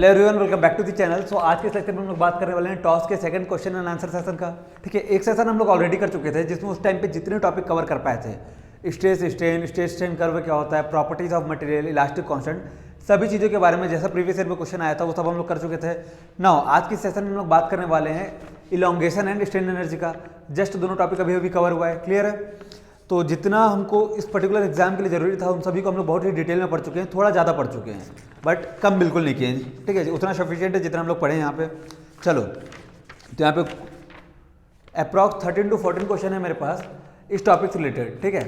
Everyone, welcome back to the channel. So आज के section में हम लोग बात करने वाले हैं टॉस के second question and answer session का। ठीक है, एक सेशन हम लोग ऑलरेडी कर चुके थे जिसमें उस टाइम पे जितने टॉपिक कवर कर पाए थे, स्ट्रेस स्ट्रेन कर्व क्या होता है, properties of material, elastic constant, सभी चीज़ों के बारे में जैसा प्रीवियस ईयर में क्वेश्चन आया था वो सब हम लोग कर चुके थे। नाउ आज की सेशन में हम लोग बात करने वाले हैं इलोंगेशन एंड स्ट्रेन एनर्जी का। जस्ट दोनों टॉपिक अभी अभी कवर हुआ है, क्लियर है। तो जितना हमको इस पर्टिकुलर एग्जाम के लिए जरूरी था उन सभी को हम लोग बहुत ही डिटेल में पढ़ चुके हैं, थोड़ा ज़्यादा पढ़ चुके हैं बट कम बिल्कुल नहीं किए हैं। ठीक है, उतना सफिशिएंट है जितना हम लोग पढ़े हैं यहाँ पे। चलो, तो यहाँ पे अप्रॉक्स 13 to 14 क्वेश्चन है मेरे पास इस टॉपिक से रिलेटेड। ठीक है,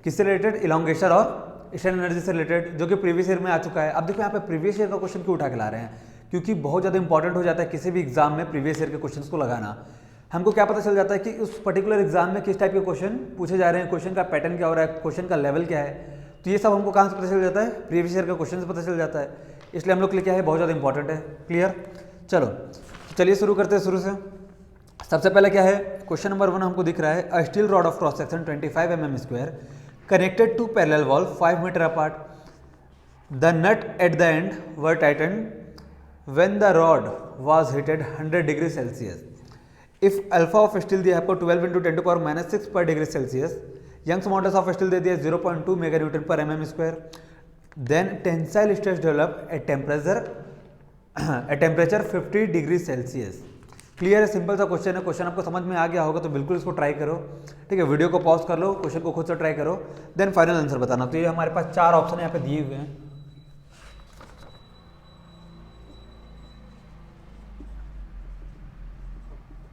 किससे रिलेटेड? इलोंगेशन और स्ट्रेन एनर्जी से रिलेटेड, जो कि प्रीवियस ईयर में आ चुका है। अब देखो यहाँ पे प्रीवियस ईयर का क्वेश्चन क्यों उठा के ला रहे हैं, क्योंकि बहुत ज़्यादा इंपॉर्टेंट हो जाता है किसी भी एग्जाम में प्रीवियस ईयर के क्वेश्चन को लगाना। हमको क्या पता चल जाता है कि उस पर्टिकुलर एग्जाम में किस टाइप के क्वेश्चन पूछे जा रहे हैं, क्वेश्चन का पैटर्न क्या हो रहा है, क्वेश्चन का लेवल क्या है। तो ये सब हमको कहाँ से पता चल जाता है? प्रीवियस ईयर का क्वेश्चन से पता चल जाता है। इसलिए हम लोग के लिए क्या है, बहुत ज़्यादा इंपॉर्टेंट है। क्लियर? चलो चलिए शुरू करते हैं शुरू से। सबसे पहले क्या है, क्वेश्चन नंबर 1 हमको दिख रहा है, a steel rod of cross section 25 mm square connected to parallel wall 5 metre apart. The nut at the end were tighten when the rod was heated 100 degree Celsius. If alpha of steel दिया है आपको 12 × 10⁻⁻6 per degree Celsius, Young's modulus of steel दे दिया 0.2 mega newton per mm square, then tensile stress develop at temperature 50 degree Celsius. Clear है, simple सा question है। Question आपको समझ में आ गया होगा तो बिल्कुल इसको ट्राई करो। ठीक है, वीडियो को पॉज कर लो, क्वेश्चन को खुद से ट्राई करो, देन फाइनल आंसर बताना। तो ये हमारे पास 4 ऑप्शन यहाँ पे दिए हुए हैं।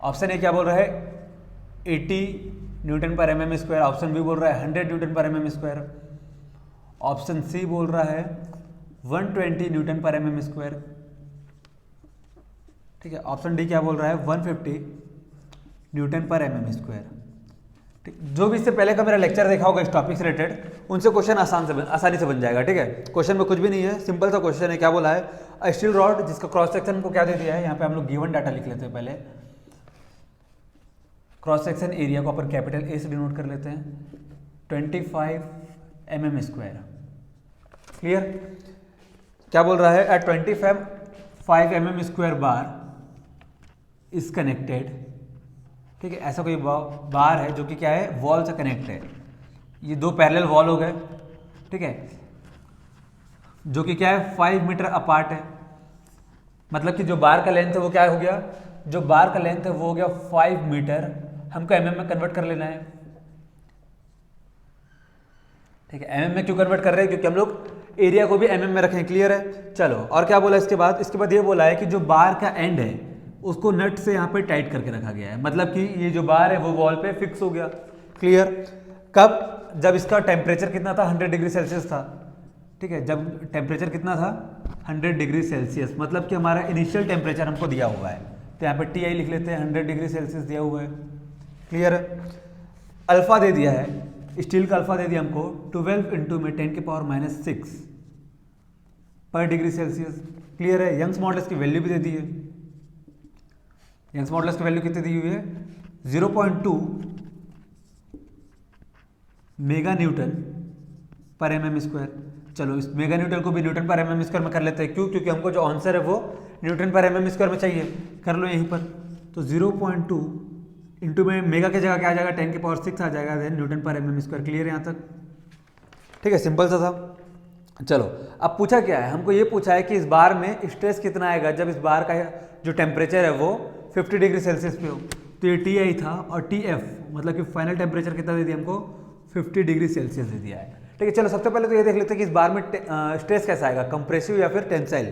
ऑप्शन ए क्या बोल रहा है, 80 Newton per mm square. Option B बोल रहा है 100 Newton per mm square. Option C बोल रहा है 120 न्यूटन पर mm स्क्वायर। ठीक है, ऑप्शन डी क्या बोल रहा है 150 न्यूटन पर mm स्क्वायर। ठीक, जो भी इससे पहले का मेरा लेक्चर देखा होगा इस टॉपिक से रिलेटेड, उनसे क्वेश्चन आसानी से बन जाएगा। ठीक है, क्वेश्चन में कुछ भी नहीं है, सिंपल सा क्वेश्चन है। क्या बोला है, अ स्टील रॉड जिसका क्रॉस सेक्शन को क्या दे दिया है, यहाँ पे हम लोग गिवन डाटा लिख लेते हैं। पहले क्रॉस सेक्शन एरिया को अपन कैपिटल ए से डिनोट कर लेते हैं, 25 mm स्क्वायर। क्लियर? क्या बोल रहा है, at 25 mm square bar is connected. ठीक है, ऐसा कोई बार है जो कि क्या है, वॉल से कनेक्ट है। ये 2 पैरेलल वॉल हो गए। ठीक है, जो कि क्या है 5 मीटर अपार्ट है। मतलब कि जो बार का लेंथ है वो क्या हो गया, जो बार का लेंथ है वो हो गया 5 मीटर। हमको mm में कन्वर्ट कर लेना है। ठीक है, mm में क्यों कन्वर्ट कर रहे हैं, क्योंकि हम लोग एरिया को भी mm में रखें। क्लियर है? चलो, और क्या बोला इसके बाद ये बोला है कि जो बार का एंड है उसको नट से यहाँ पे टाइट करके रखा गया है। मतलब कि ये जो बार है वो वॉल पे फिक्स हो गया। क्लियर? कब? जब इसका टेम्परेचर कितना था, 100 डिग्री सेल्सियस था। ठीक है, जब टेम्परेचर कितना था, 100 डिग्री सेल्सियस। मतलब कि हमारा इनिशियल टेम्परेचर हमको दिया हुआ है, तो यहाँ पे TI लिख लेते हैं, 100 डिग्री सेल्सियस दिया हुआ है। क्लियर है? अल्फा दे दिया है, स्टील का अल्फा दे दिया हमको 12 × 10⁻⁻6 पर डिग्री सेल्सियस। क्लियर है? यंग्स मॉडल्स की वैल्यू भी दे दी है। यंग्स मॉडल्स की वैल्यू कितनी दी हुई है, 0.2 mega newton per mm square. चलो, इस मेगा न्यूटन को भी न्यूटन पर mm स्क्वायर में कर लेते हैं। क्यों? क्योंकि हमको जो आंसर है वो न्यूटन पर mm स्क्वायर में चाहिए। कर लो यहीं पर, तो 0.2 इंटू में मेगा की जगह क्या आ जाएगा, 10⁻6 आ जाएगा, then Newton per mm square. Clear है यहाँ तक? ठीक है, सिंपल सा था। चलो, अब पूछा क्या है, हमको ये पूछा है कि इस बार में स्ट्रेस कितना आएगा जब इस बार का जो टेम्परेचर है वो 50 डिग्री सेल्सियस पे हो। तो ये TI था, और TF मतलब कि फाइनल टेम्परेचर कितना दे दिया हमको, 50 डिग्री सेल्सियस दे दिया है। ठीक है, चलो सबसे पहले तो ये देख लेते हैं कि इस बार में स्ट्रेस कैसा आएगा, कंप्रेसिव या फिर टेंसाइल।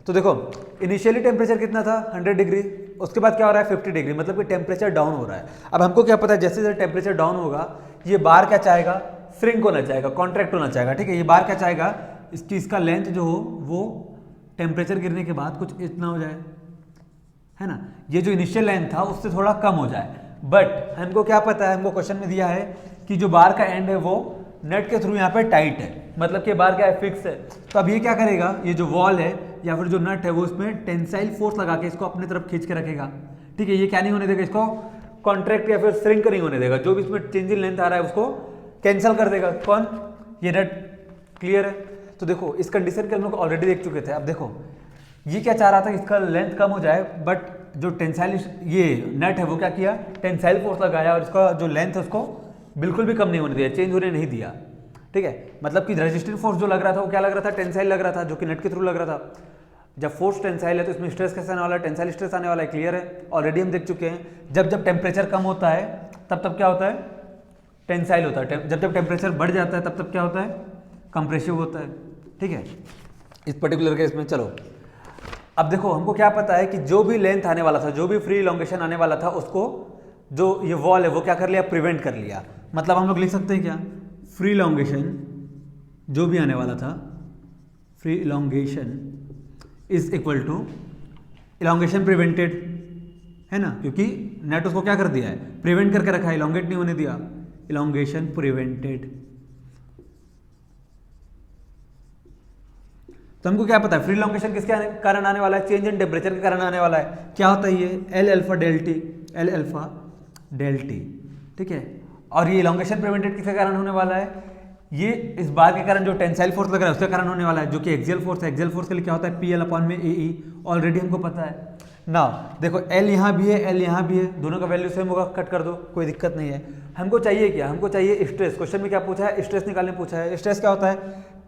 तो देखो, इनिशियली टेम्परेचर कितना था, 100 डिग्री। उसके बाद क्या हो रहा है, 50 डिग्री, मतलब कि टेम्परेचर डाउन हो रहा है। अब हमको क्या पता है, जैसे जैसे टेम्परेचर डाउन होगा ये बार क्या चाहेगा, श्रिंक होना चाहेगा, कॉन्ट्रैक्ट होना चाहेगा। ठीक है, ये बार क्या चाहेगा, इसका लेंथ जो हो वो टेम्परेचर गिरने के बाद कुछ इतना हो जाए, है ना। ये जो इनिशियल लेंथ था उससे थोड़ा कम हो जाए। बट हमको क्या पता है, हमको क्वेश्चन में दिया है कि जो बार का एंड है वो नेट के थ्रू यहाँ पे टाइट है, मतलब कि बार क्या है, फिक्स है। तो अब ये क्या करेगा, ये जो वॉल है या फिर जो नट है वो इसमें टेंसाइल फोर्स लगा के इसको अपनी तरफ खींच के रखेगा। ठीक है, ये क्या नहीं होने देगा, इसको कॉन्ट्रैक्ट या फिर श्रिंक नहीं होने देगा। जो भी इसमें चेंज इन लेंथ आ रहा है उसको कैंसिल कर देगा। कौन? ये नट। क्लियर है? तो देखो, इस कंडीशन के हम लोग ऑलरेडी देख चुके थे। अब देखो, ये क्या चाह रहा था, इसका लेंथ कम हो जाए, बट जो टेंसाइल ये नेट है वो क्या किया, टेंसाइल फोर्स लगाया और इसका जो लेंथ है उसको बिल्कुल भी कम नहीं होने दिया, चेंज होने नहीं दिया। ठीक है, मतलब कि रेजिस्टिव फोर्स जो लग रहा था वो क्या लग रहा था, टेंसाइल लग रहा था, जो कि नेट के थ्रू लग रहा था। जब फोर्स टेंसाइल है तो इसमें स्ट्रेस कैसे आने वाला है, टेंसाइल स्ट्रेस आने वाला है, क्लियर है। ऑलरेडी हम देख चुके हैं जब जब टेम्परेचर कम होता है तब तब क्या होता है, टेंसाइल होता है, जब जब टेम्परेचर बढ़ जाता है तब तब क्या होता है, कंप्रेसिव होता है। ठीक है, इस पर्टिकुलर केस में। चलो अब देखो, हमको क्या पता है कि जो भी लेंथ आने वाला था, जो भी फ्री इलोंगेशन आने वाला था, उसको जो ये वॉल है वो क्या कर लिया, प्रिवेंट कर लिया। मतलब हम लोग लिख सकते हैं क्या, फ्री इलोंगेशन जो भी आने वाला था, free elongation is equal to elongation prevented, है ना, क्योंकि नेट उसको क्या कर दिया है, प्रिवेंट करके रखा है, इलोंगेट नहीं होने दिया, इलोंगेशन प्रिवेंटेड। तो हमको क्या पता है, फ्री इलोंगेशन किसके कारण आने वाला है, चेंज इन टेम्परेचर के कारण आने वाला है। क्या होता है ये, L alpha del T, L alpha del T. ठीक है, और ये इलोंगेशन प्रिवेंटेड किसके कारण होने वाला है, ये इस बात के कारण जो टेंसाइल फोर्स लग रहा है उसके कारण होने वाला है, जो कि एक्सियल फोर्स है। एक्सियल फोर्स के लिए क्या होता है, पी एल अपॉन में ए ई, ऑलरेडी हमको पता है ना। देखो एल यहाँ भी है, एल यहाँ भी है, दोनों का वैल्यू सेम होगा, कट कर दो, कोई दिक्कत नहीं है। हमको चाहिए क्या, हमको चाहिए स्ट्रेस। क्वेश्चन में क्या पूछा है, स्ट्रेस निकालने पूछा है। स्ट्रेस क्या होता है,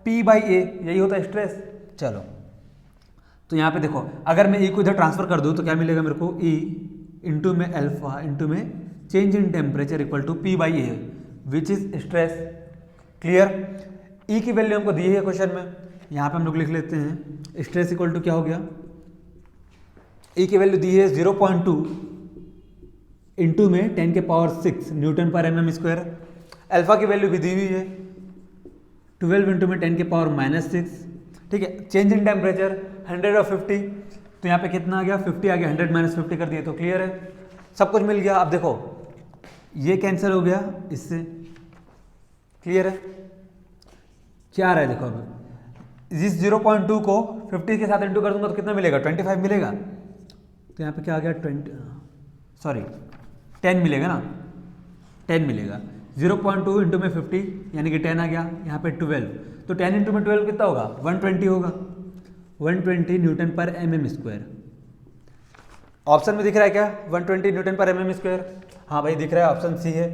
पी बाई ए, यही होता है स्ट्रेस। चलो तो यहाँ पे देखो, अगर मैं ई को इधर ट्रांसफर कर दूँ तो क्या मिलेगा मेरे को, ई इंटू में अल्फा इंटू में change in temperature equal to P by A, which is stress. Clear, E की वैल्यू हमको दी है क्वेश्चन में, यहाँ पे हम लोग लिख लेते हैं स्ट्रेस इक्वल टू क्या हो गया, ई की वैल्यू दी है 0.2 इंटू में 10 के पावर 6 न्यूटन पर एम एम स्क्वायर। अल्फा की वैल्यू भी दी हुई है 12 इंटू में 10 के पावर -6। ठीक है, चेंज इन टेम्परेचर 100 और 50, तो यहाँ पे कितना आ गया, 50 आ गया, 100 माइनस 50 कर दिया, तो क्लियर है, सब कुछ मिल गया। अब देखो ये कैंसिल हो गया इससे, क्लियर है, क्या आ रहा है देखो, अब इस 0.2 को 50 के साथ इंटू कर दूंगा तो कितना मिलेगा, 25 मिलेगा। तो यहाँ पे क्या आ गया, 10 मिलेगा ना, 10 मिलेगा। 0.2 इंटू में 50 यानी कि 10 आ गया, यहाँ पे 12, तो 10 इंटू में 12 कितना होगा, 120 होगा, 120 न्यूटन पर एम एम स्क्वायर। ऑप्शन में दिख रहा है क्या, 120 न्यूटन पर एम एम स्क्वायर, हाँ भाई दिख रहा है, ऑप्शन सी है।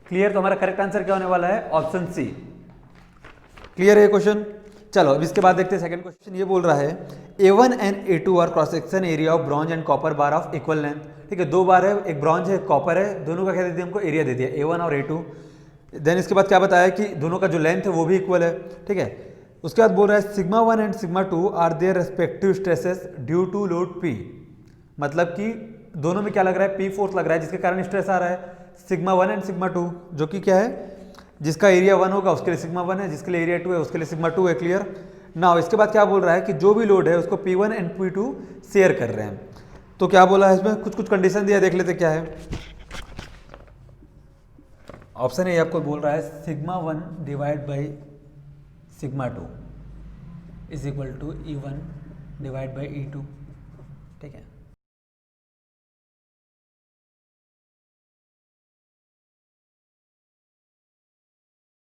क्लियर, तो हमारा करेक्ट आंसर क्या होने वाला है, ऑप्शन सी। क्लियर है क्वेश्चन। चलो अब इसके बाद देखते हैं सेकंड क्वेश्चन। ये बोल रहा है A1 and A2 are cross section area of bronze and copper bar of equal length. ठीक है, दो बार है, एक ब्रॉन्ज है एक कॉपर है, दोनों का क्या दे दिया हमको, एरिया दे दिया A1 और A2। देन इसके बाद क्या बताया कि दोनों का जो लेंथ है वो भी इक्वल है। ठीक है, उसके बाद बोल रहा है sigma 1 and sigma 2 are their respective stresses due to load P। मतलब कि दोनों में क्या लग रहा है, P फोर्स लग रहा है जिसके कारण स्ट्रेस आ रहा है। सिग्मा 1 एंड सिग्मा 2 जो कि क्या है, जिसका एरिया 1 होगा उसके लिए सिग्मा 1 है, जिसके लिए एरिया 2 है उसके लिए सिग्मा 2 है। क्लियर ना। इसके बाद क्या बोल रहा है कि जो भी लोड है उसको P1 एंड P2 शेयर कर रहे हैं। तो क्या बोला है इसमें, कुछ कुछ कंडीशन दिया, देख लेते क्या है। ऑप्शन ए आपको बोल रहा है sigma 1 divide by sigma 2 is equal to E1 divide by E2। ठीक है,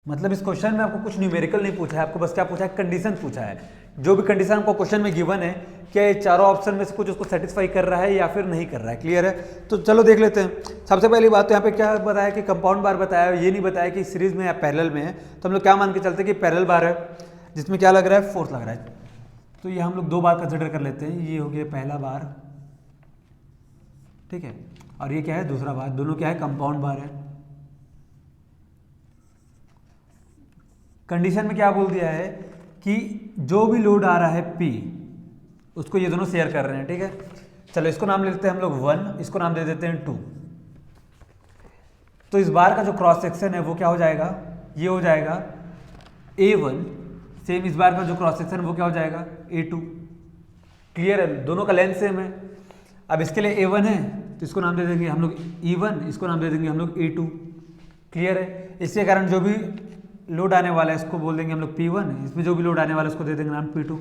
मतलब इस क्वेश्चन में आपको कुछ न्यूमेरिकल नहीं पूछा है, आपको बस क्या पूछा है, कंडीशन पूछा है। जो भी कंडीशन आपको क्वेश्चन में गिवन है, क्या ये चारों ऑप्शन में से कुछ उसको सेटिस्फाई कर रहा है या फिर नहीं कर रहा है। क्लियर है, तो चलो देख लेते हैं। सबसे पहली बात तो यहाँ पे क्या बताया कि कंपाउंड बार बताया, ये नहीं बताया कि सीरीज में या पैरेलल में है। तो हम लोग क्या मान के चलते हैं कि पैरेलल बार है जिसमें क्या लग रहा है, फोर्स लग रहा है। तो ये हम लोग दो बार कंसिडर कर लेते हैं, ये हो गया पहला बार, ठीक है, और ये क्या है दूसरा बार, दोनों क्या है कंपाउंड बार है। कंडीशन में क्या बोल दिया है कि जो भी लोड आ रहा है P उसको ये दोनों शेयर कर रहे हैं। ठीक है, चलो इसको नाम ले लेते हैं हम लोग 1, इसको नाम दे देते हैं 2। तो इस बार का जो क्रॉस सेक्शन है वो क्या हो जाएगा, ये हो जाएगा A1। सेम इस बार का जो क्रॉस सेक्शन वो क्या हो जाएगा, A2। क्लियर है, दोनों का लेंथ सेम है। अब इसके लिए A1 है तो इसको नाम दे देंगे हम लोग E1, इसको नाम दे देंगे हम लोग A2। क्लियर है, इसके कारण जो भी लोड आने वाला है इसको बोल देंगे हम लोग P1, इसमें जो भी लोड आने वाला है उसको दे देंगे नाम P2।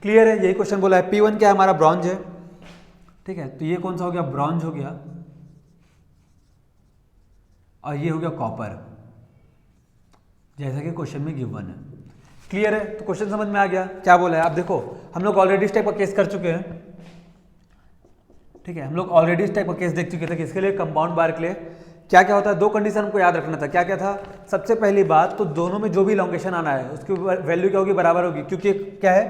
क्लियर है, यही क्वेश्चन बोला है। P1 क्या है, हमारा ब्रॉन्ज है। ठीक है, तो ये कौन सा हो गया, ब्रॉन्ज हो गया, और ये हो गया कॉपर, जैसा कि क्वेश्चन में गिवन है। क्लियर है? तो क्वेश्चन समझ में आ गया क्या बोला है? अब देखो हम लोग ऑलरेडी इस टाइप का केस कर चुके हैं, ठीक है, हम लोग ऑलरेडी इस टाइप का केस देख चुके थे। किसके लिए? कंपाउंड बार के लिए। क्या क्या होता है? दो कंडीशन हमको याद रखना था। क्या क्या था? सबसे पहली बात तो दोनों में जो भी इलॉन्गेशन आना है उसकी वैल्यू क्या होगी? बराबर होगी, क्योंकि क्या है?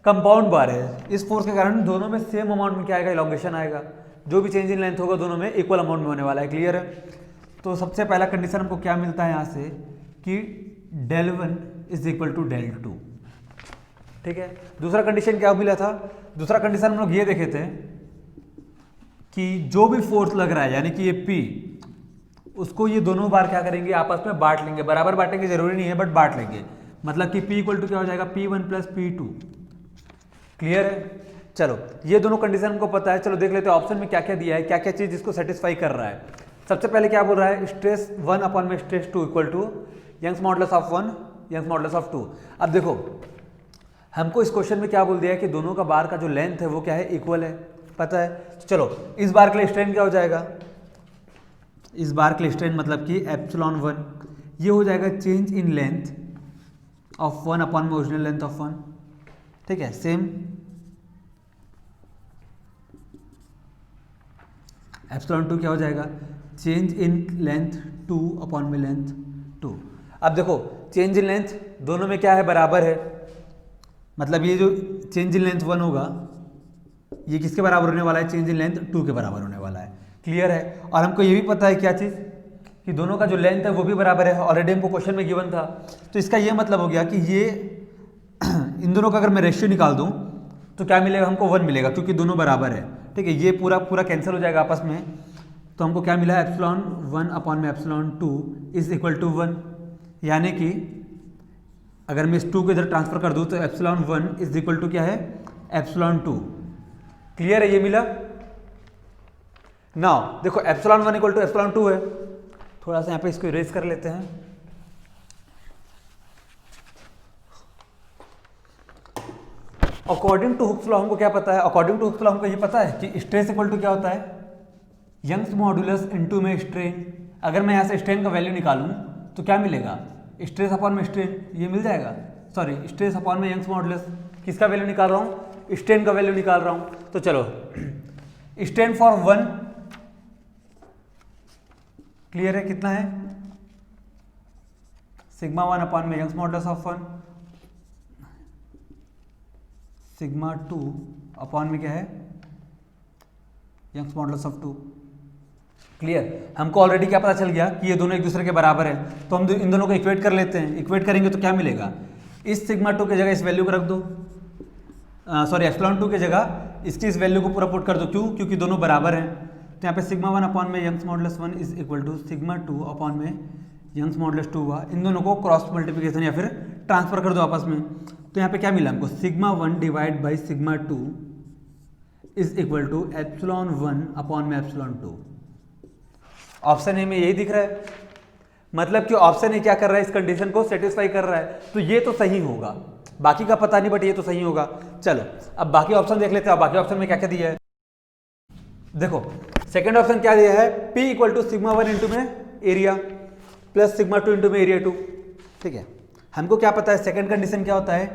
कंपाउंड बार है। इस फोर्स के कारण दोनों में सेम अमाउंट में क्या आएगा? इलॉन्गेशन आएगा। जो भी चेंज इन लेंथ होगा दोनों में इक्वल अमाउंट में होने वाला है। क्लियर है? तो सबसे पहला कंडीशन हमको क्या मिलता है यहाँ से कि del 1 is equal to del 2, ठीक है। दूसरा कंडीशन क्या मिला था? दूसरा कंडीशन हम लोग ये देखे थे कि जो भी फोर्स लग रहा है यानी कि ये P, उसको ये दोनों बार क्या करेंगे? आपस में बांट लेंगे। बराबर बांटेंगे जरूरी नहीं है, बट बांट लेंगे। मतलब कि P इक्वल टू क्या हो जाएगा? P1 plus P2। क्लियर है? चलो ये दोनों कंडीशन हमको पता है। चलो देख लेते हैं ऑप्शन में क्या क्या दिया है, क्या क्या चीज इसको सेटिस्फाई कर रहा है। सबसे पहले क्या बोल रहा है? स्ट्रेस 1 अपॉन में stress 2 equal to Young's modulus of 1 Young's modulus of 2। अब देखो हमको इस क्वेश्चन में क्या बोल दिया है कि दोनों का बार का जो लेंथ है वो क्या है? इक्वल है, पता है। तो चलो इस बार के लिए स्ट्रेन क्या हो जाएगा? इस बार के लिए स्ट्रेन मतलब कि एप्सिलॉन 1 ये हो जाएगा change in length of 1 upon में ओरिजिनल लेंथ ऑफ 1, ठीक है। सेम एप्सिलॉन 2 क्या हो जाएगा? चेंज इन लेंथ 2 अपॉन में लेंथ 2। अब देखो चेंज इन लेंथ दोनों में क्या है? बराबर है। मतलब ये जो चेंज इन लेंथ 1 होगा ये किसके बराबर होने वाला है? चेंज इन लेंथ 2 के बराबर होने वाला है। क्लियर है? और हमको ये भी पता है क्या चीज़ कि दोनों का जो लेंथ है वो भी बराबर है। ऑलरेडी हमको क्वेश्चन में गिवन था। तो इसका ये मतलब हो गया कि ये इन दोनों का अगर मैं रेशियो निकाल दूं तो क्या मिलेगा? हमको 1 मिलेगा, क्योंकि दोनों बराबर है, ठीक है। ये पूरा पूरा कैंसिल हो जाएगा आपस में। तो हमको क्या मिला? एप्सिलॉन 1 अपॉन में एप्सिलॉन 2 इज इक्वल टू 1। यानी कि अगर मैं इस 2 को इधर ट्रांसफर कर दूं तो एप्सिलॉन 1 इज इक्वल टू क्या है? एप्सिलॉन 2। क्लियर है? ये मिला। नाउ देखो एप्सिलॉन 1 इक्वल टू एप्सिलॉन 2 है। थोड़ा सा यहाँ पे इसको इरेज कर लेते हैं। अकॉर्डिंग टू हुक्स लॉ हमको क्या पता है? अकॉर्डिंग टू हुक्स लॉ हमको ये पता है कि स्ट्रेस इक्वल टू क्या होता है? यंग्स मॉडुलस इनटू में स्ट्रेन। अगर मैं यहाँ से स्ट्रेन का वैल्यू निकालूं तो क्या मिलेगा? स्ट्रेस अपॉन में स्ट्रेन, ये मिल जाएगा। सॉरी, स्ट्रेस अपॉन में यंग्स मॉडुलस। किसका वैल्यू निकाल रहा हूँ? स्ट्रेन का वैल्यू निकाल रहा हूँ। तो चलो स्ट्रेन फॉर 1 क्लियर है? कितना है? सिग्मा 1 अपॉन में Young's modulus of 1, sigma 2 upon में क्या है? Young's modulus of 2। क्लियर? हमको ऑलरेडी क्या पता चल गया कि ये दोनों एक दूसरे के बराबर है। तो हम इन दोनों को इक्वेट कर लेते हैं। इक्वेट करेंगे तो क्या मिलेगा? इस सिग्मा 2 की जगह इस वैल्यू को रख दो, सॉरी एप्सिलॉन 2 की जगह इसकी इस वैल्यू को पूरा पुट कर दो। क्यों? क्योंकि दोनों बराबर हैं। तो यहाँ पे सिग्मा 1 अपॉन में Young's modulus 1 is equal to sigma 2 upon में यंग्स मॉडुलस 2 हुआ। इन दोनों को क्रॉस मल्टीप्लिकेशन या फिर ट्रांसफर कर दो आपस में। तो यहाँ पे क्या मिला हमको? Sigma 1 divide by sigma 2 is equal to epsilon 1 upon में एप्सिलॉन 2। ऑप्शन ए में यही दिख रहा है। मतलब कि ऑप्शन ए क्या कर रहा है? इस कंडीशन को सेटिस्फाई कर रहा है। तो ये तो सही होगा, बाकी का पता नहीं, बट ये तो सही होगा। चलो अब बाकी ऑप्शन देख लेते हैं। बाकी ऑप्शन में क्या क्या दिया है देखो। सेकंड ऑप्शन क्या दिया है? P equal to sigma 1 into में एरिया प्लस सिग्मा 2 इंटू में एरिया 2, ठीक है। हमको क्या पता है सेकंड कंडीशन क्या होता है?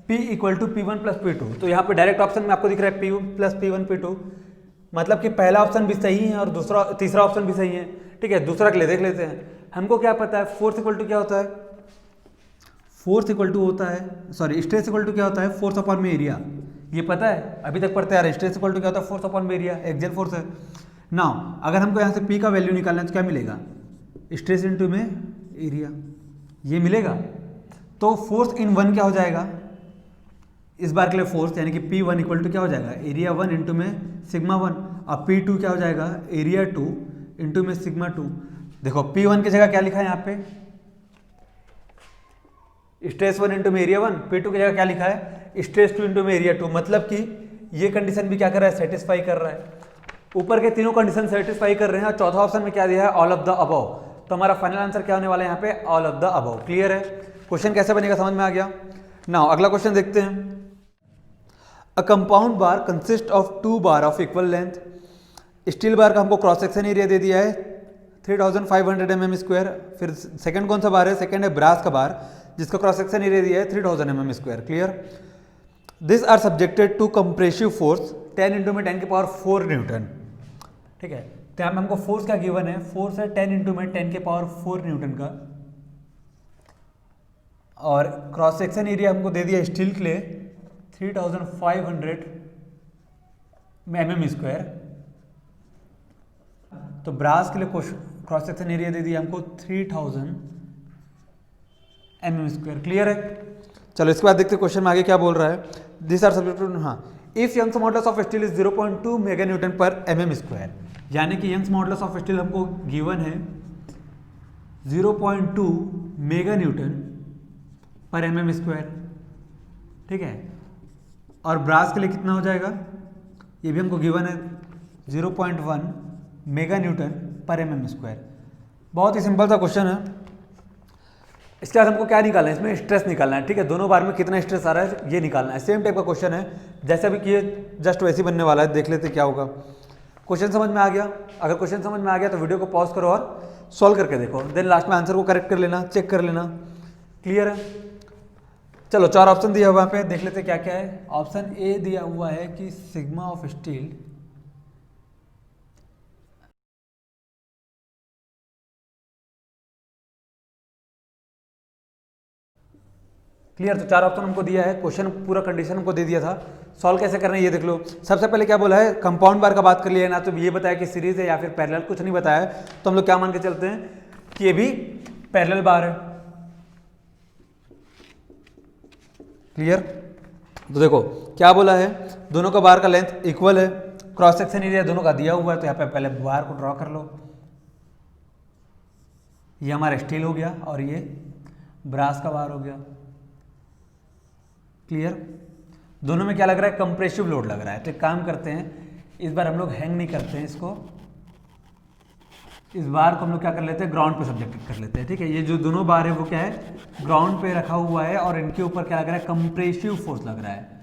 P equal to P1 plus P2। तो यहाँ पे डायरेक्ट ऑप्शन में आपको दिख रहा है P1 प्लस P1 P2, मतलब कि पहला ऑप्शन भी सही है और तीसरा ऑप्शन भी सही है, ठीक है। दूसरा के लिए देख लेते हैं। हमको क्या पता है? फोर्स इक्वल टू क्या होता है? फोर्स इक्वल टू होता है, सॉरी स्ट्रेस इक्वल टू क्या होता है? फोर्स अपॉन में एरिया। ये पता है, अभी तक पढ़ते आ रहे हैं। स्ट्रेस इक्वल टू क्या होता है? फोर्स अपॉन में एरिया, एक्सियल फोर्स है। नाउ अगर हमको यहाँ से P का वैल्यू निकालना है तो क्या मिलेगा? स्ट्रेस इनटू में एरिया, ये मिलेगा। तो फोर्स इन 1 क्या हो जाएगा? इस बार के लिए फोर्स यानी कि P1 इक्वल टू क्या हो जाएगा? एरिया 1 इंटू में सिग्मा 1, और P2 क्या हो जाएगा? एरिया 2 इंटू में सिग्मा 2। देखो P1 की जगह क्या लिखा है यहाँ पे? स्ट्रेस 1 इंटू में एरिया 1। P2 की जगह क्या लिखा है? स्ट्रेस 2 इंटू में एरिया 2। मतलब कि ये कंडीशन भी क्या कर रहा है? सेटिस्फाई कर रहा है। ऊपर के तीनों कंडीशन सेटिस्फाई कर रहे हैं। और चौथा ऑप्शन में क्या दिया है? All of the above. तो हमारा फाइनल आंसर क्या होने वाला है यहाँ पे? All of the above. Clear है? क्वेश्चन कैसे बनेगा समझ में आ गया। नाउ अगला क्वेश्चन देखते हैं। A compound bar consist of 2 bar of equal length. Steel bar का हमको क्रॉस सेक्शन एरिया दे दिया है 3500 mm²। फिर सेकंड कौन सा बार है? सेकंड है ब्रास का बार जिसका क्रॉस सेक्शन एरिया दिया है 3000 mm²। Clear. This are subjected to compressive force 10 into में 10 की पावर 4 न्यूटन। ठीक है, तो यहाँ पे हमको फोर्स का गिवन है, फोर्स है 10 इंटू में 10 के पावर 4 न्यूटन का, और क्रॉस सेक्शन एरिया हमको दे दिया स्टील के लिए 3500 mm²। तो ब्रास के लिए क्रॉस सेक्शन एरिया दे दिया हमको 3000 mm²। क्लियर है। चलो इसके बाद देखते हैं क्वेश्चन में आगे क्या बोल रहा है। दिस आर सब्जेक्टेड, हाँ, if Young's modulus of steel is 0.2 mega newton per mm², यानी कि यंग्स मॉडुलस ऑफ स्टील हमको गिवन है 0.2 मेगा न्यूटन पर mm²। ठीक है, और ब्रास के लिए कितना हो जाएगा, ये भी हमको गिवन है 0.1 मेगा न्यूटन पर mm²। बहुत ही सिंपल सा क्वेश्चन है। इसके बाद हमको क्या निकालना है, इसमें स्ट्रेस निकालना है। ठीक है, दोनों बार में कितना स्ट्रेस आ रहा है ये निकालना है। सेम टाइप का क्वेश्चन है जैसे अभी किए, जस्ट वैसे ही बनने वाला है। देख लेते क्या होगा। क्वेश्चन समझ में आ गया? अगर क्वेश्चन समझ में आ गया तो वीडियो को पॉज करो और सॉल्व करके देखो, देन लास्ट में आंसर को करेक्ट कर लेना, चेक कर लेना। क्लियर है। चलो 4 ऑप्शन दिया हुआ पे, देख लेते क्या क्या है। ऑप्शन ए दिया हुआ है कि सिग्मा ऑफ स्टील क्लियर। तो 4 ऑप्शन हमको दिया है, क्वेश्चन पूरा कंडीशन हमको दे दिया था। सॉल्व कैसे करना है ये देख लो। सबसे पहले क्या बोला है, कंपाउंड बार का बात कर लिया है ना, तो ये बताया कि सीरीज है या फिर पैरेलल, कुछ नहीं बताया है। तो हम लोग क्या मान के चलते हैं कि ये भी पैरेलल बार है। क्लियर। तो देखो क्या बोला है, दोनों का बार का लेंथ इक्वल है, क्रॉस सेक्शन एरिया दोनों का दिया हुआ है। तो यहाँ पे पहले बार को ड्रॉ कर लो। ये हमारा स्टील हो गया और ये ब्रास का बार हो गया। क्लियर। दोनों में क्या लग रहा है, कंप्रेसिव लोड लग रहा है। तो एक काम करते हैं, इस बार हम लोग हैंग नहीं करते हैं इसको, इस बार को हम लोग क्या कर लेते हैं, ग्राउंड पे सब्जेक्ट कर लेते हैं। ठीक है, ये जो दोनों बार है वो क्या है, ग्राउंड पे रखा हुआ है और इनके ऊपर क्या लग रहा है, कंप्रेसिव फोर्स लग रहा है।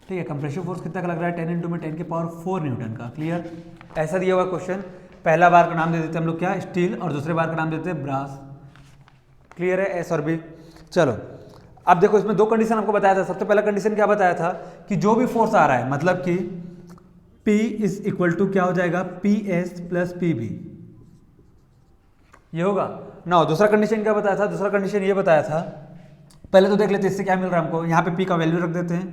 ठीक है, कंप्रेसिव फोर्स कितना का लग रहा है, 10 इंटू में 10 के पावर 4 न्यूटन का। क्लियर। ऐसा दिया हुआ क्वेश्चन, पहला बार का नाम दे देते हैं हम लोग क्या, स्टील, और दूसरे बार का नाम देते हैं ब्रास। क्लियर है, एस और बी। चलो अब देखो, इसमें 2 कंडीशन आपको बताया था। सबसे पहला कंडीशन क्या बताया था कि जो भी फोर्स आ रहा है, मतलब कि P इज इक्वल टू क्या हो जाएगा, PS प्लस PB, ये होगा ना। दूसरा कंडीशन क्या बताया था, दूसरा कंडीशन ये बताया था, पहले तो देख लेते इससे क्या मिल रहा है हमको। यहाँ पे P का वैल्यू रख देते हैं,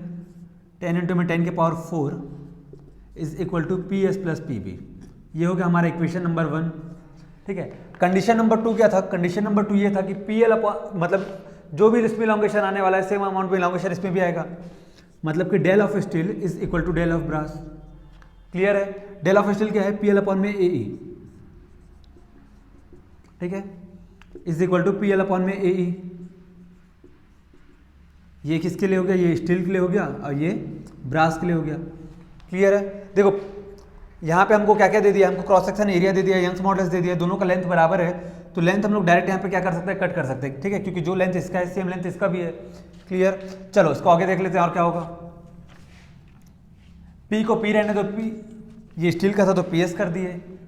10 इंटू में 10 के power 4 is equal to PS plus PB। ये हो गया हमारा इक्वेशन नंबर 1। ठीक है, कंडीशन नंबर 2 क्या था, कंडीशन नंबर 2 ये था कि PL मतलब जो भी इसमें इलॉन्गेशन आने वाला है, सेम अमाउंट में इलॉन्गेशन इसमें भी आएगा। मतलब कि del of steel is equal to del of brass. Clear है। डेल ऑफ स्टील क्या है, PL अपॉन में AE। ठीक है, is equal to PL upon में AE। ये किसके लिए हो गया, ये स्टील के लिए हो गया और ये ब्रास के लिए हो गया। क्लियर है। देखो यहाँ पे हमको क्या क्या दे दिया, हमको क्रॉस सेक्शन एरिया दे दिया, यंग्स मॉडुलस दे दिया, दोनों का लेंथ बराबर है। तो लेंथ हम लोग डायरेक्ट यहाँ पे क्या कर सकते हैं, कट कर सकते हैं। ठीक है, क्योंकि जो लेंथ इसका है सेम लेंथ इसका भी है। क्लियर। चलो इसको आगे देख लेते हैं और क्या होगा। P को P रहने दो, P ये स्टील का था तो PS कर दिए।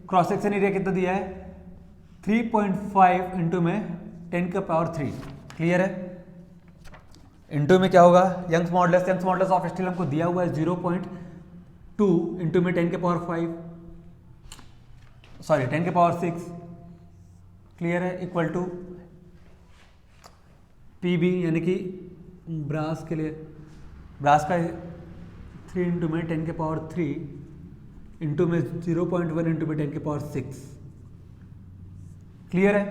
क्रॉस सेक्शन एरिया कितना दिया है, 3.5 इंटू में 10 का पावर 3। क्लियर है। इंटू में क्या होगा, Young's modulus, Young's modulus of steel हमको दिया हुआ है 0.2 इंटू में 10 के पावर 5, सॉरी 10 के पावर 6। क्लियर है, इक्वल टू PB यानी कि ब्रास के लिए, ब्रास का 3 इंटू में 10 के पावर 3 इंटू में 0.1 इंटू में 10 के पावर 6। क्लियर है।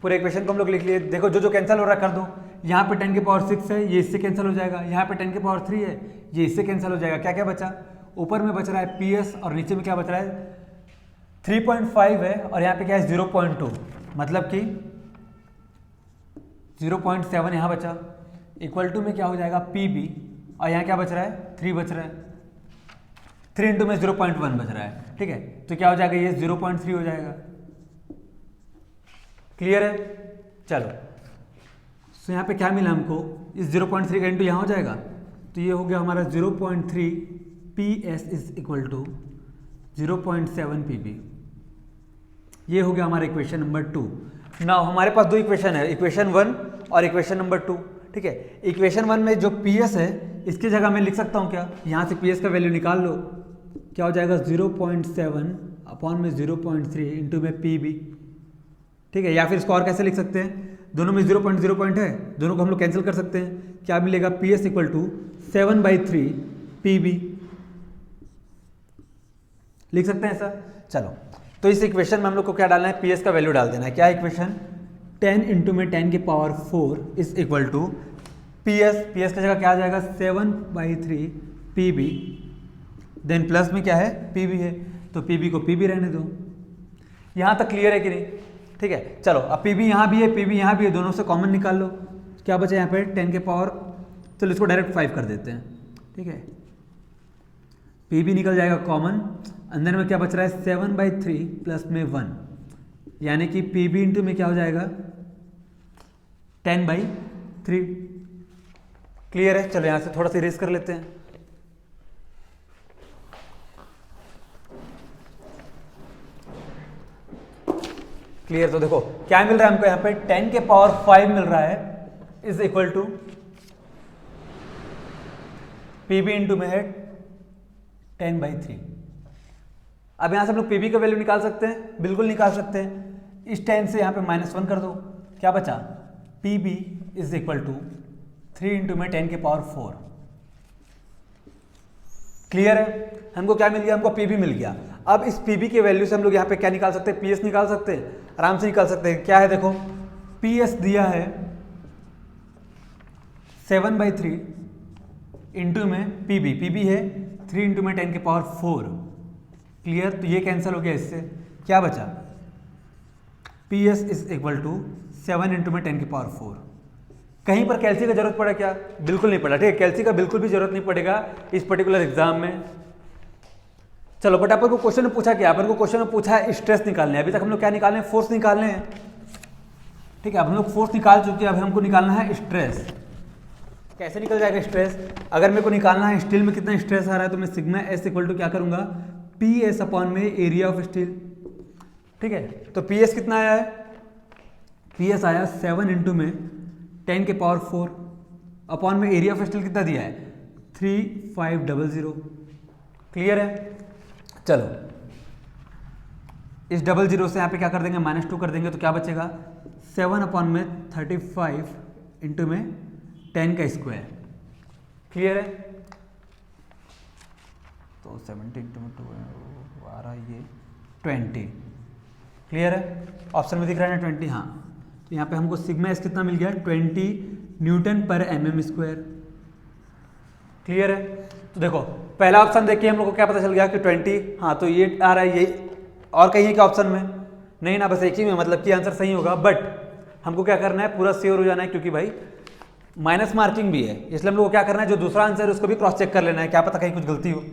पूरे इक्वेशन को हम लोग लिख लिए। देखो जो जो कैंसिल हो रहा है कर दो। यहाँ पे 10 के पावर 6 है, ये इससे कैंसिल हो जाएगा। यहाँ पे 10 के पावर 3 है, ये इससे कैंसिल हो जाएगा। क्या क्या बचा, ऊपर में बच रहा है PS और नीचे में क्या बच रहा है, 3.5 है और यहाँ पे क्या है 0.2, मतलब कि 0.7 यहाँ बचा। इक्वल टू में क्या हो जाएगा PB और यहाँ क्या बच रहा है, 3 बच रहा है। 3 इंटू में 0.1 बच रहा है। ठीक है, तो क्या हो जाएगा, ये 0.3 हो जाएगा। क्लियर है। चलो तो यहाँ पे क्या मिला हमको, इस 0.3 का इंटू यहाँ हो जाएगा, तो ये हो गया हमारा 0.3 PS is equal to 0.7 PB। ये हो गया हमारा इक्वेशन नंबर 2। नाउ हमारे पास 2 इक्वेशन है, इक्वेशन 1 और इक्वेशन नंबर 2। ठीक है, इक्वेशन 1 में जो पी एस है इसकी जगह मैं लिख सकता हूँ क्या, यहाँ से पी एस का वैल्यू निकाल लो, क्या हो जाएगा 0.7 अपॉन में 0.3 इंटू में पी बी। ठीक है, या फिर इसको और कैसे लिख सकते हैं, दोनों में 0.0 पॉइंट है, दोनों को हम लोग कैंसिल कर सकते हैं, क्या मिलेगा P S equal to 7/3 P B, लिख सकते हैं ऐसा। चलो, तो इस इक्वेशन में हम लोग को क्या डालना है, पी एस का वैल्यू डाल देना है। क्या इक्वेशन, 10 इंटू में 10 की power 4 is equal to P S, P S की जगह क्या आ जाएगा 7/3 पी बी, देन प्लस में क्या है पी बी है, तो पी बी को पी बी रहने दो। यहाँ तक क्लियर है कि नहीं? ठीक है, चलो अब पी बी यहाँ भी है, पी बी यहाँ भी है, दोनों से कॉमन निकाल लो, क्या बचा यहाँ पे 10 के पावर, चलो इसको डायरेक्ट 5 कर देते हैं। ठीक है, पी बी निकल जाएगा कॉमन, अंदर में क्या बच रहा है 7/3 प्लस में 1, यानी कि पी बी इंटू में क्या हो जाएगा 10/3। क्लियर है? चलो यहाँ से थोड़ा सा इरेज कर लेते हैं। क्लियर, तो देखो क्या मिल रहा है हमको यहाँ पे 10 के पावर 5 मिल रहा है is equal to P B into में है 10/3। अब यहां से हम लोग पी बी का वैल्यू निकाल सकते हैं, बिल्कुल निकाल सकते हैं। इस 10 से यहाँ पे -1 कर दो, क्या बचा P B is equal to 3 into में 10 के पावर 4। क्लियर है? हमको क्या मिल गया, हमको पी बी मिल गया। अब इस पी बी के वैल्यू से हम लोग यहाँ पे क्या निकाल सकते हैं, पी एस निकाल सकते हैं, आराम से निकाल सकते हैं। क्या है देखो, पी एस दिया है 7/3 इंटू में पी बी है 3 इंटू में 10 के पावर 4। क्लियर, तो ये कैंसिल हो गया, इससे क्या बचा P S is equal to 7 into में 10 की पावर 4। कहीं पर कैल्सी का जरूरत पड़ा क्या, बिल्कुल नहीं पड़ा। ठीक है, कैल्सी का बिल्कुल भी जरूरत नहीं पड़ेगा इस पर्टिकुलर एग्जाम में। चलो, बट अपन को क्वेश्चन में पूछा क्या, अपन को क्वेश्चन में पूछा है स्ट्रेस निकालने, अभी तक हम लोग क्या निकालने हैं, फोर्स निकालने हैं। ठीक है, अब हम लोग फोर्स निकाल चुके हैं, अब हमको निकालना है स्ट्रेस। कैसे निकल जाएगा स्ट्रेस, अगर मेरे को निकालना है स्टील में कितना स्ट्रेस आ रहा है, तो मैं सिग्मा एस इक्वल टू क्या करूंगा पी एस अपॉन में एरिया ऑफ स्टील। ठीक है, तो पी एस कितना आया है, पी एस आया 7 इंटू में 10 के पावर 4 अपॉन में एरिया ऑफ स्टील कितना दिया है 3500। क्लियर है? चलो, इस 00 से यहाँ पे क्या कर देंगे -2 कर देंगे, तो क्या बचेगा 7 अपॉन में 35 इंटू में 10 का स्क्वायर। क्लियर है? तो 70 इंटू में 2 आ रहा है ये 20। क्लियर है? ऑप्शन में दिख रहा है ना 20। हाँ, तो यहाँ पे हमको सिग्मा एस कितना मिल गया 20 Newton per mm square. Clear है? तो देखो पहला ऑप्शन देखिए हम लोग को क्या पता चल गया कि 20। हाँ, तो ये आ रहा है, ये और कहीं है क्या ऑप्शन में नहीं ना, बस एक ही में, मतलब कि आंसर सही होगा। बट हमको क्या करना है, पूरा श्योर हो जाना है, क्योंकि भाई माइनस मार्किंग भी है, इसलिए हम लोग को क्या करना है, जो दूसरा आंसर है उसको भी क्रॉस चेक कर लेना है, क्या पता कहीं कुछ गलती हो।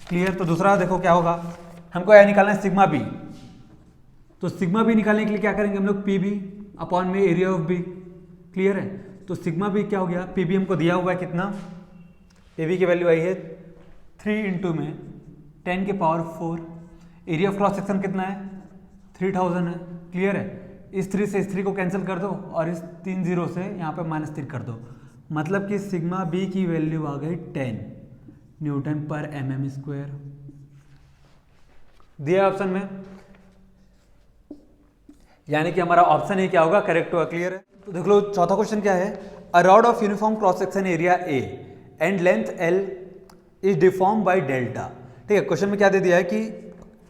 क्लियर? तो दूसरा देखो क्या होगा, हमको यह निकालना है सिग्मा बी। तो सिग्मा बी निकालने के लिए क्या करेंगे हम लोग, पी बी अपॉन में एरिया ऑफ बी। क्लियर है? तो सिग्मा बी क्या हो गया, पी बी हमको दिया हुआ है कितना, पी बी की वैल्यू आई है 3 इंटू में 10 के power 4, area of cross section कितना है 3000 है। क्लियर है? इस 3 से इस 3 को कैंसिल कर दो और इस 3 0 से यहाँ पे -3 कर दो, मतलब कि सिग्मा बी की वैल्यू आ गई 10 न्यूटन पर mm स्क्वायर। दिया ऑप्शन में, यानी कि हमारा ऑप्शन ही क्या होगा, करेक्ट होगा। क्लियर है? तो देख लो चौथा क्वेश्चन क्या है, a rod of uniform cross section area A and length L is deform by delta. ठीक है, क्वेश्चन में क्या दे दिया है कि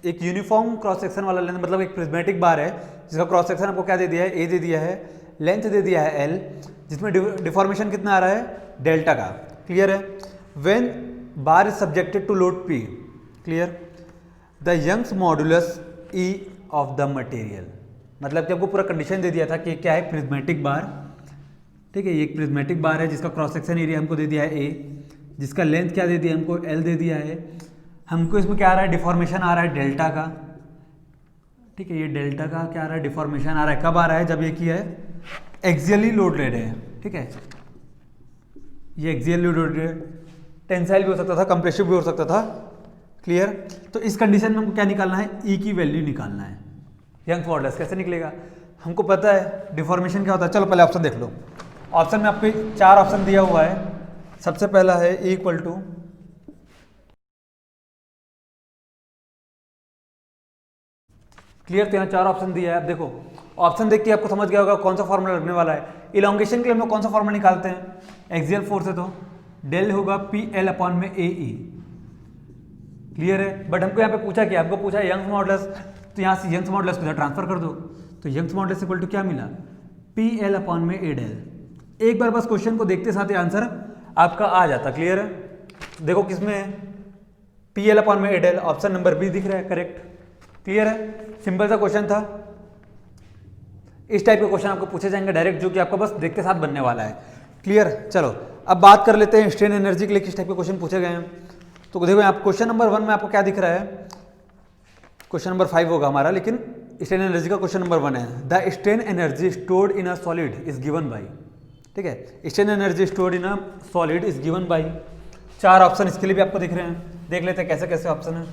एक यूनिफॉर्म क्रॉस सेक्शन वाला लेंथ, मतलब एक प्रिज्मेटिक बार है जिसका क्रॉस सेक्शन आपको क्या दे दिया है, ए दे दिया है, लेंथ दे दिया है एल, जिसमें डिफॉर्मेशन कितना आ रहा है डेल्टा का। क्लियर है? When bar is subjected to load P, clear, the Young's modulus E of the material, मतलब कि आपको पूरा कंडीशन दे दिया था कि क्या है प्रिज्मेटिक बार। ठीक है, ये एक प्रिज्मेटिक बार है जिसका क्रॉस सेक्शन एरिया हमको दे दिया है ए, जिसका लेंथ क्या दे दिया हमको एल दे दिया है, हमको इसमें क्या आ रहा है डिफॉर्मेशन आ रहा है डेल्टा का। ठीक है, ये डेल्टा का क्या आ रहा है डिफॉर्मेशन आ रहा है, कब आ रहा है, जब ये किया है एक्सियली लोडेड है। ठीक है, ये एक्सियली लोडेड है, टेंसाइल भी हो सकता था, कंप्रेसिव भी हो सकता था। क्लियर? तो इस कंडीशन में हमको क्या निकालना है, ई की वैल्यू निकालना है। यंग्स मॉडुलस कैसे निकलेगा, हमको पता है डिफॉर्मेशन क्या होता है। चलो पहले ऑप्शन देख लो। ऑप्शन में आपको 4 ऑप्शन दिया हुआ है। सबसे पहला है E इक्वल टू क्लियर। तो यहाँ 4 ऑप्शन दिया है। अब देखो ऑप्शन देख के आपको समझ गया होगा कौन सा फॉर्मूला लगने वाला है। इलोंगेशन के लिए हम लोग कौन सा फॉर्मूला निकालते हैं, एक्सियल फोर्स है तो डेल होगा PL अपॉन में AE। क्लियर है। बट हमको यहाँ पे पूछा क्या, हमको पूछा यंग्स मॉडुलस, तो यहाँ से यंग्स मॉडुलस को इधर ट्रांसफर कर दो। तो यंग्स मॉडुलस इक्वल टू क्या मिला, PL अपॉन में A डेल। एक बार बस क्वेश्चन को देखते साथ ही आंसर आपका आ जाता। क्लियर है। देखो किसमें है, PL अपॉन में A del, option number B दिख रहा है करेक्ट। क्लियर है। सिंपल सा क्वेश्चन था। इस टाइप के क्वेश्चन आपको पूछे जाएंगे डायरेक्ट, जो कि आपको बस देखते साथ बनने वाला है। क्लियर। चलो अब बात कर लेते हैं स्ट्रेन एनर्जी के लिए किस टाइप के क्वेश्चन पूछे गए हैं। तो देखो यहाँ क्वेश्चन नंबर 1 में आपको क्या दिख रहा है, क्वेश्चन नंबर 5 होगा हमारा, लेकिन स्ट्रेन एनर्जी का क्वेश्चन नंबर 1 है। The strain energy stored in a solid is given by. ठीक है, strain energy stored in a solid is given by. 4 option इसके लिए भी आपको दिख रहे हैं। देख लेते हैं कैसे कैसे ऑप्शन है।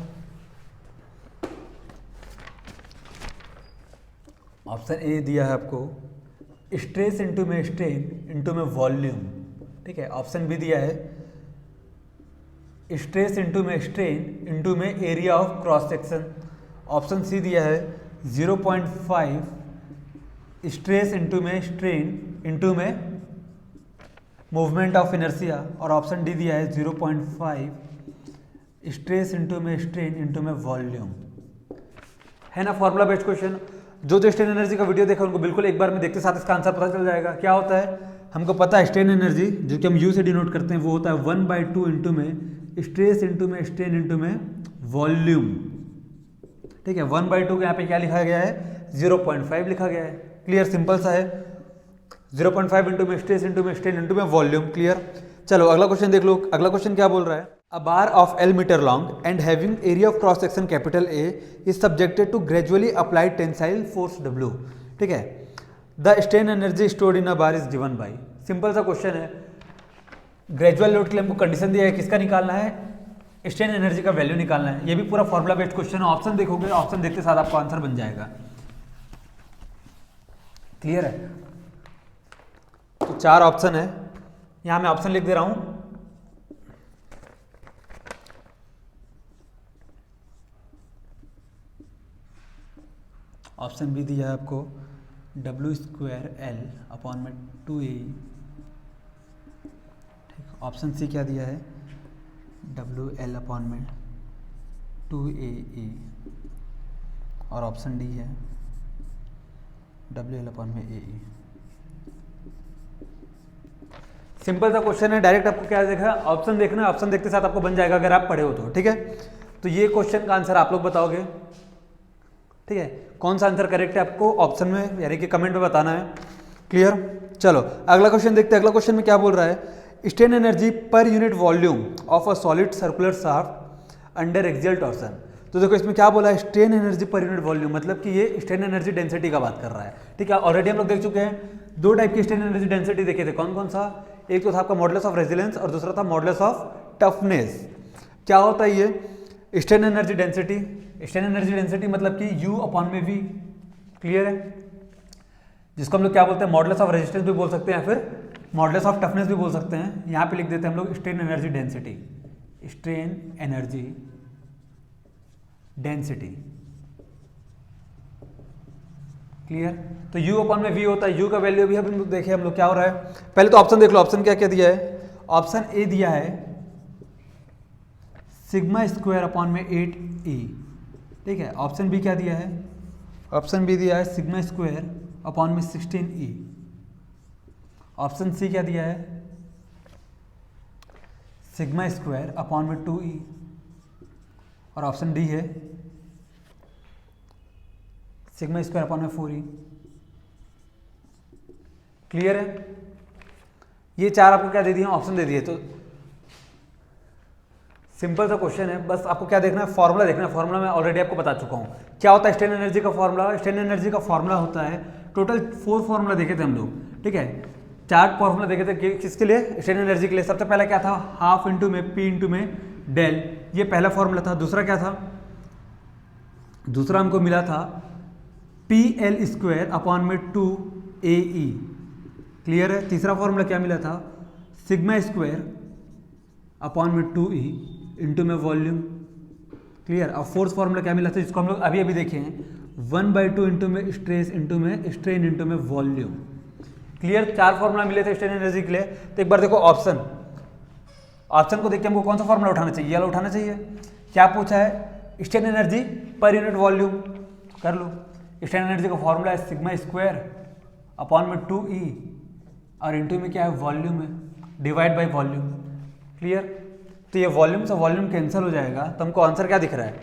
ऑप्शन ए दिया है आपको स्ट्रेस इंटू में स्ट्रेन इंटू में वॉल्यूम। ठीक है। ऑप्शन बी दिया है स्ट्रेस इंटू में स्ट्रेन इंटू में area of cross section. Option C दिया है 0.5 स्ट्रेस इंटू में स्ट्रेन इंटू में मूवमेंट ऑफ इनर्शिया। और ऑप्शन डी दिया है 0.5 स्ट्रेस इंटू में स्ट्रेन इंटू में वॉल्यूम। है ना फॉर्मूला बेस्ड क्वेश्चन। जो स्ट्रेन एनर्जी का वीडियो देखा उनको बिल्कुल एक बार में देखते साथ इसका आंसर पता चल जाएगा। क्या होता है, हमको पता है स्ट्रेन एनर्जी जो कि हम यू से डिनोट करते हैं वो होता है 1/2 इंटू में स्ट्रेस इंटू में स्ट्रेन इंटू में वॉल्यूम। ठीक है। 1/2 के यहाँ पे क्या लिखा गया है, 0.5 लिखा गया है। क्लियर, सिंपल सा है। 0.5 इंटू में स्ट्रेस इंटू में स्ट्रेन इंटू में वॉल्यूम। क्लियर। चलो अगला क्वेश्चन देख लो। अगला क्वेश्चन क्या बोल रहा है, a bar of L metre long and having area of cross section capital A is subjected to gradually applied tensile force W। ठीक है। The strain energy stored in a bar is given by. Simple सा question है। Gradual load के लिए हमको condition दिया है, किसका निकालना है, स्ट्रेन एनर्जी का वैल्यू निकालना है। ये भी पूरा फॉर्मूला बेस्ड क्वेश्चन है। ऑप्शन देखोगे, ऑप्शन देखते साथ आपको आंसर बन जाएगा। क्लियर है। तो 4 ऑप्शन है, यहां मैं ऑप्शन लिख दे रहा हूं। ऑप्शन बी दिया है आपको W² L अपॉन में 2A। ऑप्शन सी क्या दिया है, WL अपॉन में 2AA। और ऑप्शन डी है WL अपॉन में AE। सिंपल सा क्वेश्चन है। डायरेक्ट आपको क्या देखा, ऑप्शन देखना है, ऑप्शन देखते साथ आपको बन जाएगा अगर आप पढ़े हो तो। ठीक है। तो ये क्वेश्चन का आंसर आप लोग बताओगे। ठीक है। कौन सा आंसर करेक्ट है आपको ऑप्शन में यानी कि कमेंट में बताना है। क्लियर। चलो अगला क्वेश्चन देखते हैं। अगला क्वेश्चन में क्या बोल रहा है, strain energy per unit volume of a solid circular shaft under axial torsion. तो देखो इसमें क्या बोला है, strain energy per unit volume, मतलब कि ये स्ट्रेन एनर्जी डेंसिटी का बात कर रहा है। ठीक है। ऑलरेडी हम लोग देख चुके हैं 2 टाइप की स्ट्रेन एनर्जी डेंसिटी देखे थे। कौन कौन सा, एक तो था आपका मॉडुलस ऑफ रेजिलेंस और दूसरा था मॉडुलस ऑफ टफनेस। क्या होता है ये strain energy density, strain energy density मतलब कि U अपॉन में V। क्लियर है। जिसको हम लोग क्या बोलते हैं, मॉडुलस ऑफ रेजिस्टेंस भी बोल सकते हैं, फिर मॉडुलस ऑफ टफनेस भी बोल सकते हैं। यहाँ पे लिख देते हैं हम लोग strain energy density, strain energy density. Clear. तो U अपॉन में V होता है। U का वैल्यू भी हम लोग देखे हम लोग क्या हो रहा है। पहले तो ऑप्शन देख लो, ऑप्शन क्या क्या दिया है। ऑप्शन ए दिया है σ² अपॉन में 8E। ठीक है। ऑप्शन बी क्या दिया है, ऑप्शन बी दिया है σ² अपॉन में 16E। ऑप्शन सी क्या दिया है, σ² अपॉन में 2E। और ऑप्शन डी है σ² अपॉन में 4E। क्लियर है। ये 4 आपको क्या दे दिए, ऑप्शन दे दिए। तो सिंपल सा क्वेश्चन है, बस आपको क्या देखना है, फॉर्मूला देखना है। फॉर्मूला मैं ऑलरेडी आपको बता चुका हूँ क्या होता है स्ट्रेन एनर्जी का फॉर्मूला। स्ट्रेन एनर्जी का फॉर्मूला होता है, टोटल 4 फॉर्मूला देखे थे हम लोग। ठीक है। 4 फॉर्मूला देखे थे किसके लिए, स्ट्रेन एनर्जी के लिए। सबसे पहला क्या था, हाफ इंटू में P इंटू में डेल, ये पहला फॉर्मूला था। दूसरा क्या था, दूसरा हमको मिला था P PL² अपॉन में 2AE। क्लियर है। तीसरा फॉर्मूला क्या मिला था, σ² अपॉन में 2E इंटू में वॉल्यूम। क्लियर। अब फोर्थ फॉर्मूला क्या मिला था जिसको हम लोग अभी अभी देखे हैं, 1/2 इंटू में स्ट्रेस इंटू में स्ट्रेन इंटू में वॉल्यूम। क्लियर। 4 फॉर्मूला मिले थे स्ट्रेन एनर्जी के लिए। तो एक बार देखो ऑप्शन को देख के हमको कौन सा फॉर्मूला उठाना चाहिए, ये वाला उठाना चाहिए। क्या पूछा है, strain energy per unit volume. कर लो। स्ट्रेन एनर्जी का फॉर्मूला है σ² अपॉन में 2E और इंटू में क्या है, वॉल्यूम है, डिवाइड बाई वॉल्यूम। क्लियर। तो ये वॉल्यूम से वॉल्यूम कैंसिल हो जाएगा, तो हमको आंसर क्या दिख रहा है,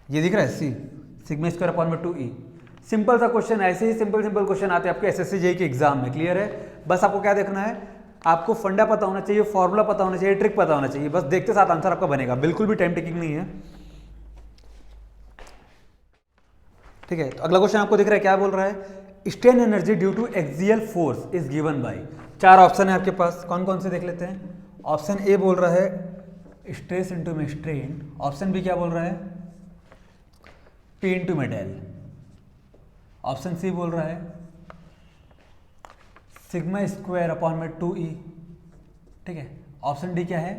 ये दिख रहा है σ² अपॉन में 2E। सिंपल सा क्वेश्चन, ऐसे ही सिंपल क्वेश्चन आते हैं आपके SSC JEE के एग्जाम में। क्लियर है। बस आपको क्या देखना है, आपको फंडा पता होना चाहिए, फॉर्मूला पता होना चाहिए, ट्रिक पता होना चाहिए, बस देखते साथ आंसर आपका बनेगा। बिल्कुल भी टाइम टेकिंग नहीं है। ठीक है। तो अगला क्वेश्चन आपको दिख रहा है, क्या बोल रहा है, strain energy due to axial force is given by. 4 option है आपके पास, कौन कौन से देख लेते हैं। ऑप्शन ए बोल रहा है स्ट्रेस इंटू में स्ट्रेन। ऑप्शन बी क्या बोल रहा है, P इंटू में डेल। ऑप्शन सी बोल रहा है σ² अपॉन में 2E। ठीक है। ऑप्शन डी क्या है,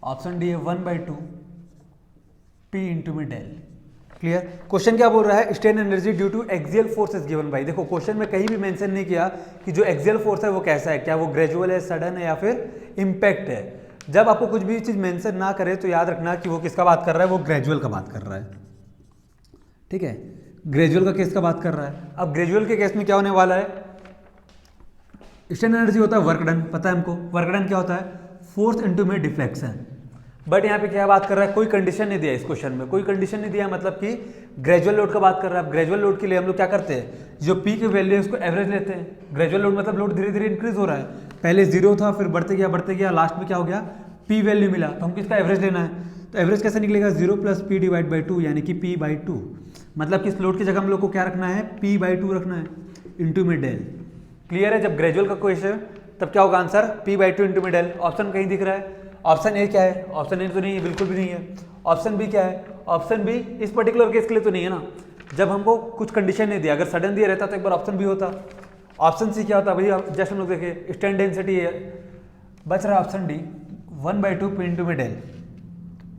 ऑप्शन डी है 1/2 P इंटू में डेल। क्लियर। क्वेश्चन क्या बोल रहा है, strain energy due to axial force is given by. देखो क्वेश्चन में कहीं भी मेंशन नहीं किया कि जो एक्सियल फोर्स है वो कैसा है, क्या वो ग्रेजुअल है, सडन है या फिर इम्पैक्ट है। जब आपको कुछ भी चीज मेंशन ना करे तो याद रखना कि वो किसका बात कर रहा है, वो ग्रेजुअल का बात कर रहा है। ठीक है। ग्रेजुअल का केस का बात कर रहा है। अब ग्रेजुअल के केस में क्या होने वाला है, स्ट्रेन एनर्जी होता है वर्क डन, पता है हमको। वर्क डन क्या होता है, फोर्स इंटू में डिफ्लेक्शन। बट यहाँ पे क्या बात कर रहा है, कोई कंडीशन नहीं दिया इस क्वेश्चन में, कोई कंडीशन नहीं दिया, मतलब कि ग्रेजुअल लोड का बात कर रहा है। ग्रेजुअल लोड के लिए हम लोग क्या करते हैं, जो पी की वैल्यू है उसको एवरेज लेते हैं। ग्रेजुअल लोड मतलब लोड धीरे धीरे इंक्रीज हो रहा है, पहले 0 था, फिर बढ़ते गया, लास्ट में क्या हो गया, पी वैल्यू मिला, तो हमको इसका एवरेज लेना है। तो एवरेज कैसे निकलेगा, 0 + P डिवाइड बाई 2 यानी कि P/2। मतलब कि इस लोड की जगह हम लोग को क्या रखना है, P/2 रखना है इंटू में डेल। क्लियर है। जब ग्रेजुअल का क्वेश्चन तब क्या होगा आंसर, P/2 इंटू में डेल। ऑप्शन कहीं दिख रहा है, ऑप्शन ए क्या है, ऑप्शन ए तो नहीं है, बिल्कुल भी नहीं है। ऑप्शन बी क्या है, ऑप्शन बी इस पर्टिकुलर केस के लिए तो नहीं है ना, जब हमको कुछ कंडीशन नहीं दिया। अगर सडन दिया रहता तो एक बार ऑप्शन बी होता। ऑप्शन सी क्या होता, भैया जस्ट हम लोग देखे स्ट्रेन डेंसिटी है, बच रहा है ऑप्शन डी 1/2 P इंटू में डेल।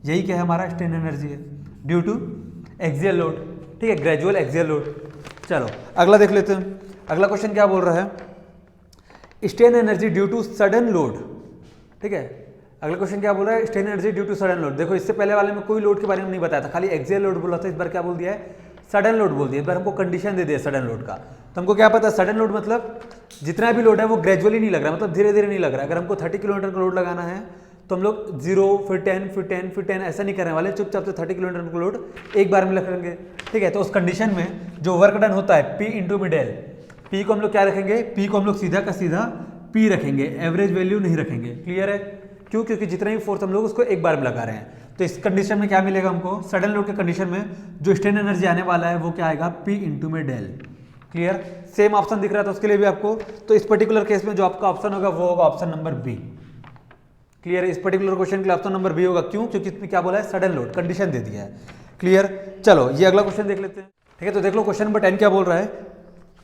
यही क्या है, हमारा स्ट्रेन एनर्जी है ड्यू टू एक्सियल लोड। ठीक है, ग्रेजुअल एक्सियल लोड। चलो अगला देख लेते हैं। अगला क्वेश्चन क्या बोल रहा है, strain energy due to sudden load. ठीक है। अगला क्वेश्चन क्या बोल रहा है, strain energy due to sudden load. देखो इससे पहले वाले में कोई लोड के बारे में नहीं बताया था, खाली एक्सियल लोड बोला था। इस बार क्या बोल दिया है, सडन लोड बोल दिया। इस बार हमको कंडीशन दे दिया सडन लोड का। तो हमको क्या पता, सडन लोड मतलब जितना भी लोड है वो ग्रेजुअली नहीं लग रहा, मतलब धीरे धीरे नहीं लग रहा। अगर हमको 30 किलोमीटर का लोड लगाना है तो हम लोग 0 फिर 10 फिर 10 फिर 10 ऐसा नहीं करने वाले, चुपचाप से 30 किलोमीटर का लोड एक बार में रखेंगे। ठीक है। तो उस कंडीशन में जो वर्क डन होता है P इंटू में डेल, P को हम लोग क्या रखेंगे, P को हम लोग सीधा का सीधा P रखेंगे, एवरेज वैल्यू नहीं रखेंगे। क्लियर है। क्यों, क्योंकि जितना भी फोर्स हम लोग उसको एक बार में लगा रहे हैं। तो इस कंडीशन में क्या मिलेगा हमको, सडन लोड के कंडीशन में जो स्ट्रेन एनर्जी आने वाला है वो क्या आएगा, P इंटू में डेल। क्लियर। सेम ऑप्शन दिख रहा था उसके लिए भी आपको। तो इस पर्टिकुलर केस में जो आपका ऑप्शन होगा वो होगा ऑप्शन नंबर बी। क्लियर। इस पर्टिकुलर क्वेश्चन के लिए ऑप्शन नंबर बी होगा। क्यों, क्योंकि इसमें क्या बोला है, सडन लोड कंडीशन दे दिया है। क्लियर। चलो ये अगला क्वेश्चन देख लेते हैं। ठीक है। तो देख लो क्वेश्चन नंबर 10 क्या बोल रहा है।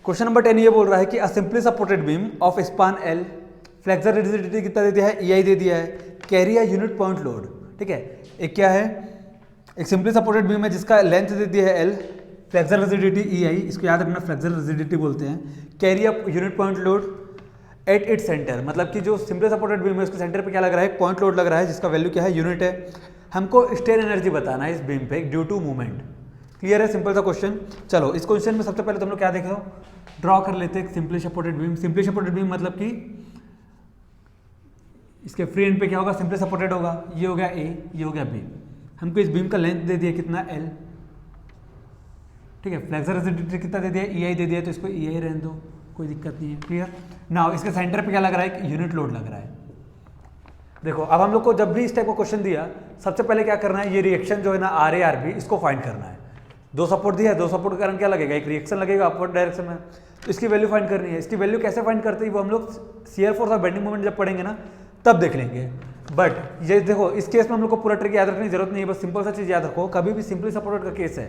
क्वेश्चन नंबर 10 ये बोल रहा है कि a simply supported beam of span L, flexor rigidity कितना दे दिया है, EI दे दिया है, carry a unit point load. ठीक है। एक क्या है, एक सिंपली सपोर्टेड बीम है जिसका लेंथ दे दिया है L, फ्लेक्सर रिजिडिटी EI, इसको याद रखना फ्लेक्सर रिजिडिटी बोलते हैं, carry a unit point load at it centre. मतलब कि जो सिंपली सपोर्टेड बीम है उसके सेंटर पे क्या लग रहा है, पॉइंट लोड लग रहा है जिसका वैल्यू क्या है, यूनिट है। हमको स्ट्रेन एनर्जी बताना है इस बीम पे ड्यू टू मूवमेंट। क्लियर है। सिंपल सा क्वेश्चन। चलो इस क्वेश्चन में सबसे पहले तुम लोग क्या देखो, ड्रॉ कर लेते हैं simply supported beam. Simply supported beam मतलब कि इसके फ्री एंड पे क्या होगा, सिंपली सपोर्टेड होगा। ये हो गया A, ये हो गया B। हमको इस बीम का लेंथ दे दिया कितना, L। ठीक है। फ्लेक्सर रिजिडिटी कितना दे दिया, EI दे दिया, तो इसको EI रहने दो, कोई दिक्कत नहीं है। क्लियर। नाउ इसके सेंटर पे क्या लग रहा है, यूनिट लोड लग रहा है। देखो अब हम लोग को जब भी इस टाइप का क्वेश्चन दिया, सबसे पहले क्या करना है, ये रिएक्शन जो है ना RA RB इसको फाइंड करना है। दो सपोर्ट दिया है, दो सपोर्ट के कारण क्या लगेगा, एक रिएक्शन लगेगा अपवर्ड डायरेक्शन में, तो इसकी वैल्यू फाइंड करनी है। इसकी वैल्यू कैसे फाइंड करते हैं वो हम लोग शियर फोर्स और बेंडिंग मोमेंट जब पढ़ेंगे ना तब देख लेंगे। बट ये देखो इस केस में हम लोग को पूरा ट्रिक याद रखने की जरूरत नहीं है, बस सिंपल सा चीज याद रखो, कभी भी सिंपली सपोर्टेड का केस है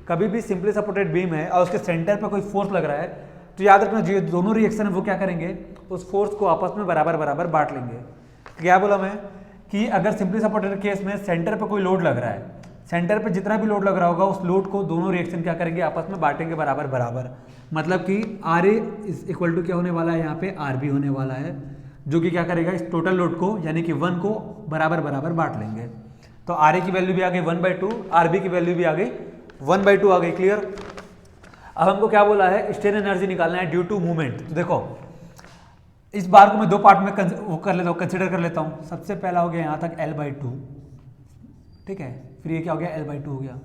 कभी भी सिंपली सपोर्टेड बीम है और उसके सेंटर पे कोई फोर्स लग रहा है तो याद रखना जो दोनों रिएक्शन है वो क्या करेंगे, उस फोर्स को आपस में बराबर बराबर बांट लेंगे। क्या बोला मैं कि अगर सिंपली सपोर्टेड केस में सेंटर पे कोई लोड लग रहा है, सेंटर पे जितना भी लोड लग रहा होगा उस लोड को दोनों रिएक्शन क्या करेंगे, आपस में बांटेंगे बराबर बराबर। मतलब कि R A is equal to क्या होने वाला है, यहाँ पे आर बी होने वाला है, जो कि क्या करेगा इस टोटल लोड को यानी कि 1 को बराबर बराबर बांट लेंगे। तो आर ए की वैल्यू भी आ गई 1/2, आर बी की वैल्यू भी आ गई 1/2 आ गई। क्लियर। अब हमको क्या बोला है, स्ट्रेन एनर्जी निकालना है ड्यू टू मूवमेंट। तो देखो इस बार को मैं दो पार्ट में वो कर लेता हूँ, कंसिडर कर लेता हूँ। सबसे पहला हो गया यहाँ तक L/2, ठीक है, फिर ये क्या हो गया L/2 हो गया।